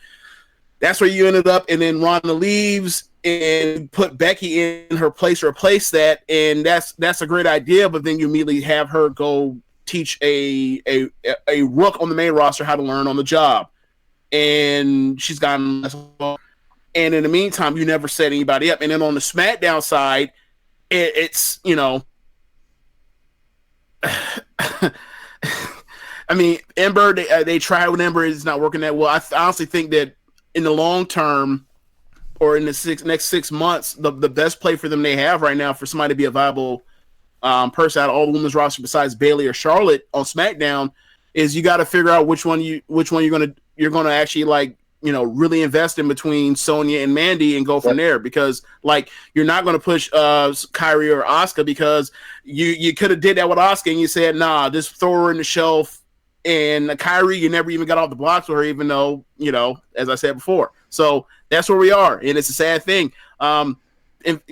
that's where you ended up, and then Ronda leaves and put Becky in her place, replace that, and that's a great idea. But then you immediately have her go teach a rook on the main roster how to learn on the job, and she's gotten less. And in the meantime, you never set anybody up. And then on the SmackDown side, it's I mean, Ember, they tried with Ember. It's not working that well. I honestly think that in the long term, or in the next 6 months, the best play for them they have right now for somebody to be a viable person out of all the women's roster besides Bayley or Charlotte on SmackDown is you got to figure out which one you're gonna actually really invest in between Sonya and Mandy and go from there, because you're not going to push Kyrie or Asuka, because you could have did that with Asuka and you said, nah, just throw her in the shelf. And Kyrie, you never even got off the blocks with her, even though, as I said before. So that's where we are, and it's a sad thing. And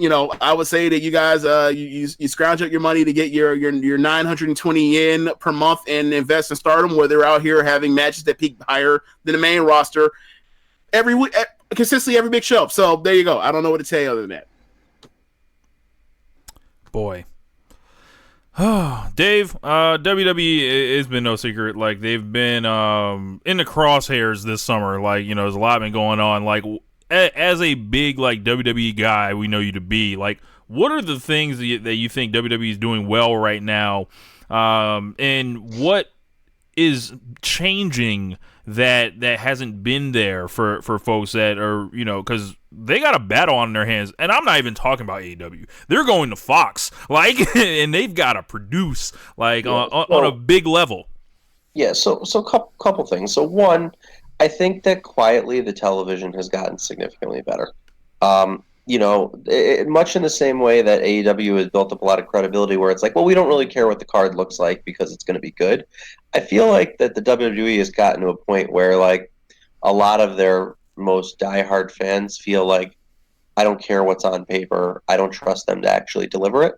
I would say that you guys, you scrounge up your money to get your 920 yen per month and invest in Stardom, where they're out here having matches that peak higher than the main roster every week, consistently every big show. So there you go. I don't know what to tell you other than that. Boy. Dave, WWE has been no secret. They've been in the crosshairs this summer. There's a lot been going on. As a big WWE guy, we know you to be. What are the things that you think WWE is doing well right now, and what is changing that hasn't been there for folks that are, because they got a battle on their hands, and I'm not even talking about AEW. They're going to Fox, and they've got to produce on a big level. Yeah, so couple things. So one, I think that quietly the television has gotten significantly better. Much in the same way that AEW has built up a lot of credibility, where it's we don't really care what the card looks like because it's going to be good. I feel like that the WWE has gotten to a point where a lot of their most diehard fans feel I don't care what's on paper. I don't trust them to actually deliver it.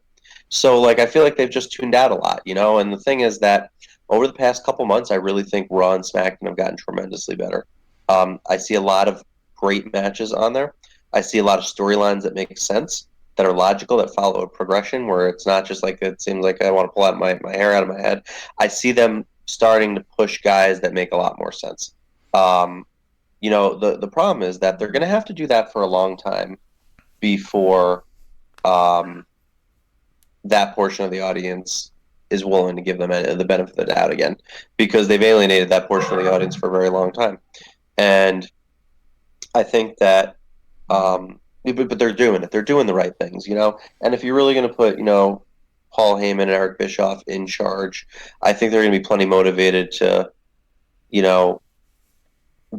So I feel like they've just tuned out a lot, and the thing is that over the past couple months, I really think Raw and SmackDown have gotten tremendously better. I see a lot of great matches on there. I see a lot of storylines that make sense, that are logical, that follow a progression, where it's not just it seems like I want to pull out my hair out of my head. I see them starting to push guys that make a lot more sense. The problem is that they're going to have to do that for a long time before that portion of the audience is willing to give them the benefit of the doubt again, because they've alienated that portion of the audience for a very long time. And I think that but they're doing it. They're doing the right things, And if you're really going to put, Paul Heyman and Eric Bischoff in charge, I think they're going to be plenty motivated to,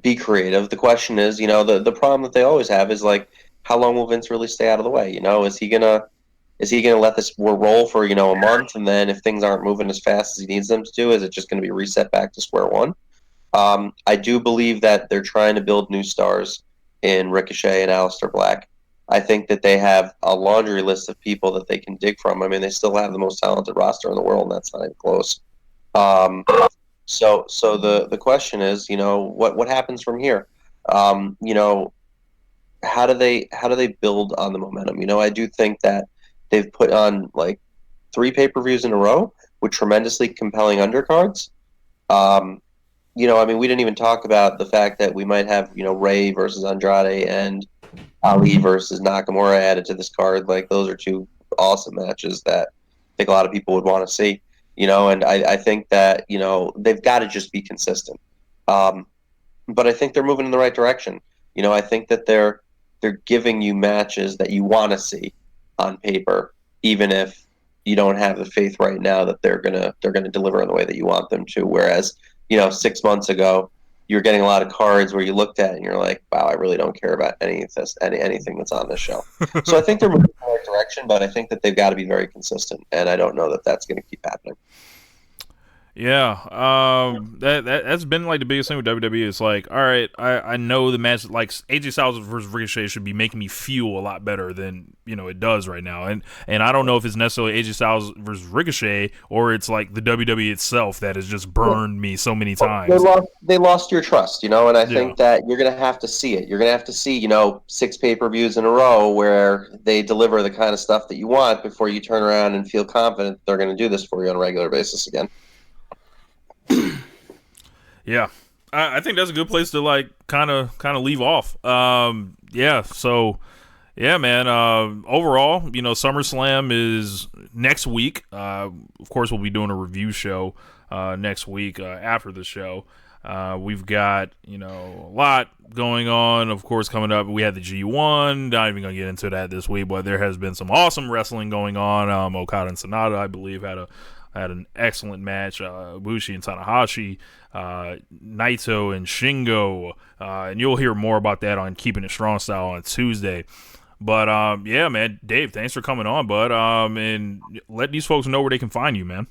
be creative. The question is, the problem that they always have is how long will Vince really stay out of the way? Is he gonna let this roll for a month, and then if things aren't moving as fast as he needs them to do, is it just going to be reset back to square one? I do believe that they're trying to build new stars in Ricochet and Aleister Black. I think that they have a laundry list of people that they can dig from. I mean, they still have the most talented roster in the world, and that's not even close. So the question is, what happens from here? How do they build on the momentum? I do think that they've put on 3 pay-per-views in a row with tremendously compelling undercards. We didn't even talk about the fact that we might have, Ray versus Andrade and Ali versus Nakamura added to this card. Those are 2 awesome matches that I think a lot of people would want to see, and I think that, they've got to just be consistent. But I think they're moving in the right direction. I think that they're giving you matches that you want to see on paper, even if you don't have the faith right now that they're gonna deliver in the way that you want them to. Whereas, 6 months ago, you're getting a lot of cards where you looked at it and you're like, wow, I really don't care about anything that's on this show. So I think they're moving in the right direction, but I think that they've got to be very consistent, and I don't know that that's going to keep happening. Yeah, that's been the biggest thing with WWE. It's all right, I know the match, AJ Styles versus Ricochet should be making me feel a lot better than it does right now, and I don't know if it's necessarily AJ Styles versus Ricochet or it's the WWE itself that has just burned me so many times. They lost your trust, and I think that you're gonna have to see it. You're gonna have to see 6 pay-per-views in a row where they deliver the kind of stuff that you want before you turn around and feel confident they're gonna do this for you on a regular basis again. Yeah. I think that's a good place to like kind of leave off. Yeah. So, yeah, man. Overall, SummerSlam is next week. Of course, we'll be doing a review show next week after the show. We've got a lot going on. Of course, coming up, we had the G1. Not even gonna get into that this week, but there has been some awesome wrestling going on. Okada and Sonata, I believe, had an excellent match. Ibushi and Tanahashi, Naito and Shingo, and you'll hear more about that on Keeping It Strong Style on Tuesday. But yeah, man, Dave, thanks for coming on, bud. And let these folks know where they can find you, man.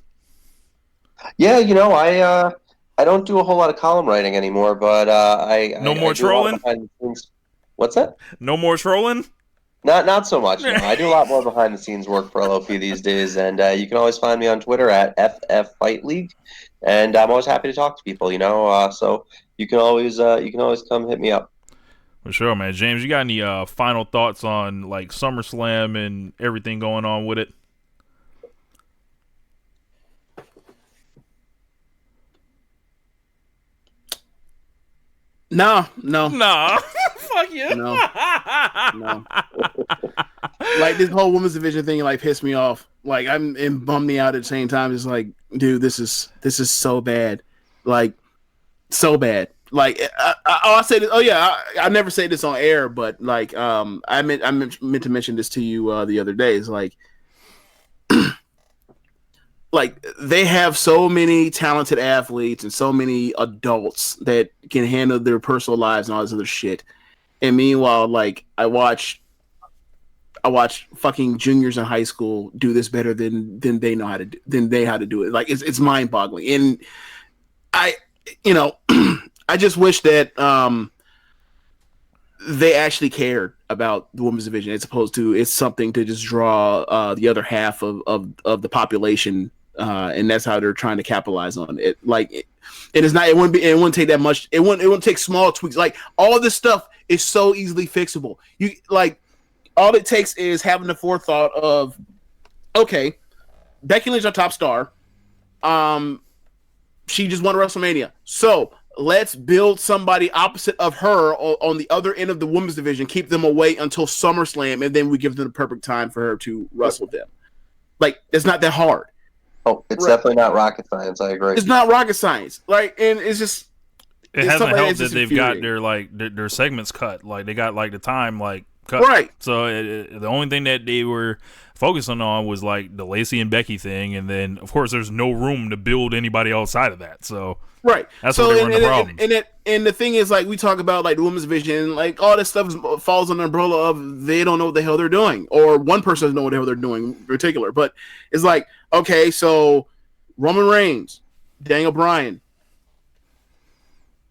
Yeah, I don't do a whole lot of column writing anymore, but no more trolling. What's that? No more trolling. Not so much. No. I do a lot more behind the scenes work for LOP these days, and you can always find me on Twitter at FF Fight League, and I'm always happy to talk to people. So you can always come hit me up. For sure, man. James, you got any final thoughts on like SummerSlam and everything going on with it? No. Fuck you. No. Like this whole women's division thing, like pissed me off. Like and bummed me out at the same time. It's like, dude, this is so bad. Like so bad. Like I say this. Oh yeah, I never say this on air, but like I meant to mention this to you the other day. It's like. Like they have so many talented athletes and so many adults that can handle their personal lives and all this other shit. And meanwhile, like I watch fucking juniors in high school do this better than they know how to do it. Like it's mind boggling. And I just wish that they actually cared about the women's division as opposed to it's something to just draw the other half of the population. And that's how they're trying to capitalize on it. Like it is not. It wouldn't take that much. It wouldn't take small tweaks. Like all this stuff is so easily fixable. You like all it takes is having the forethought of, okay, Becky Lynch our top star. She just won WrestleMania, so let's build somebody opposite of her on the other end of the women's division. Keep them away until SummerSlam, and then we give them the perfect time for her to wrestle them. Like it's not that hard. Oh, it's definitely not rocket science. I agree. It's not rocket science. Like, and it's just. It hasn't helped that they've got their segments cut. Like they got like the time like cut. Right. So the only thing that they were focusing on was like the Lacey and Becky thing, and then of course there's no room to build anybody outside of that. So right. That's where they run the problem. And the thing is, like we talk about like the women's division, like all this stuff falls under the umbrella of they don't know what the hell they're doing, or one person doesn't know what the hell they're doing in particular. But it's like, okay, so Roman Reigns, Daniel Bryan,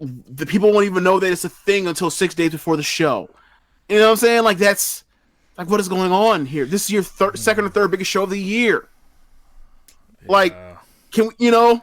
the people won't even know that it's a thing until 6 days before the show. You know what I'm saying? Like that's like what is going on here? This is your second or third biggest show of the year. Yeah. Like, can no.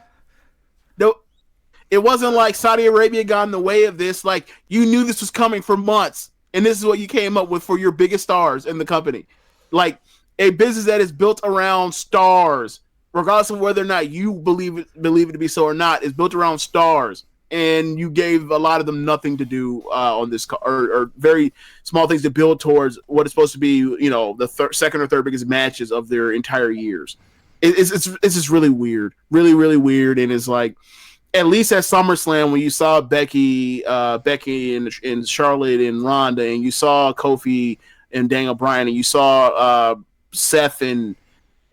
It wasn't like Saudi Arabia got in the way of this. Like you knew this was coming for months, and this is what you came up with for your biggest stars in the company. Like a business that is built around stars, regardless of whether or not you believe it to be so or not, is built around stars. And you gave a lot of them nothing to do on this, or very small things to build towards what is supposed to be, the second or third biggest matches of their entire years. It's just really weird, really, really weird, and it's like. At least at SummerSlam, when you saw Becky and Charlotte and Ronda, and you saw Kofi and Daniel Bryan, and you saw Seth and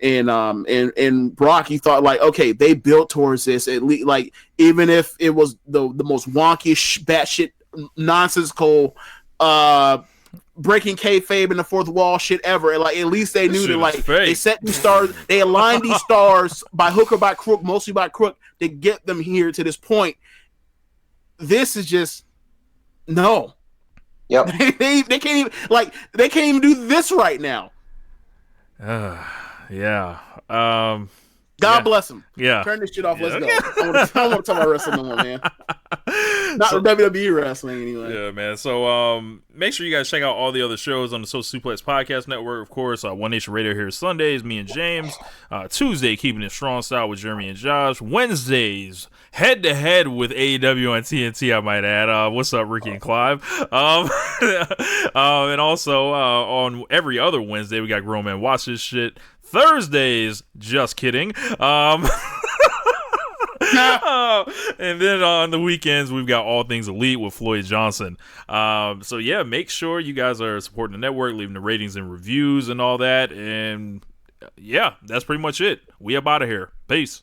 Brock, you thought like, okay, they built towards this. At least, like even if it was the most wonky, batshit, nonsensical, breaking kayfabe in the fourth wall shit ever. Like at least they knew that like they set these stars, they aligned these stars by hook or by crook, mostly by crook, to get them here to this point. This is just no. Yep. They can't even do this right now. Yeah. God bless him. Yeah. Turn this shit off. Let's go. I want to talk about wrestling no more, man. Not WWE wrestling anyway. Yeah, man. So make sure you guys check out all the other shows on the Social Suplex Podcast Network. Of course, One Nation Radio here Sundays, me and James. Tuesday, Keeping It Strong Style with Jeremy and Josh. Wednesdays, head to head with AEW and TNT, I might add. What's up, Ricky and Clive? And also on every other Wednesday, we got Grown Man Watch This Shit. Thursdays, just kidding. And then on the weekends, we've got All Things Elite with Floyd Johnson. So yeah, make sure you guys are supporting the network, leaving the ratings and reviews and all that. And yeah, that's pretty much it. We up out of here. Peace.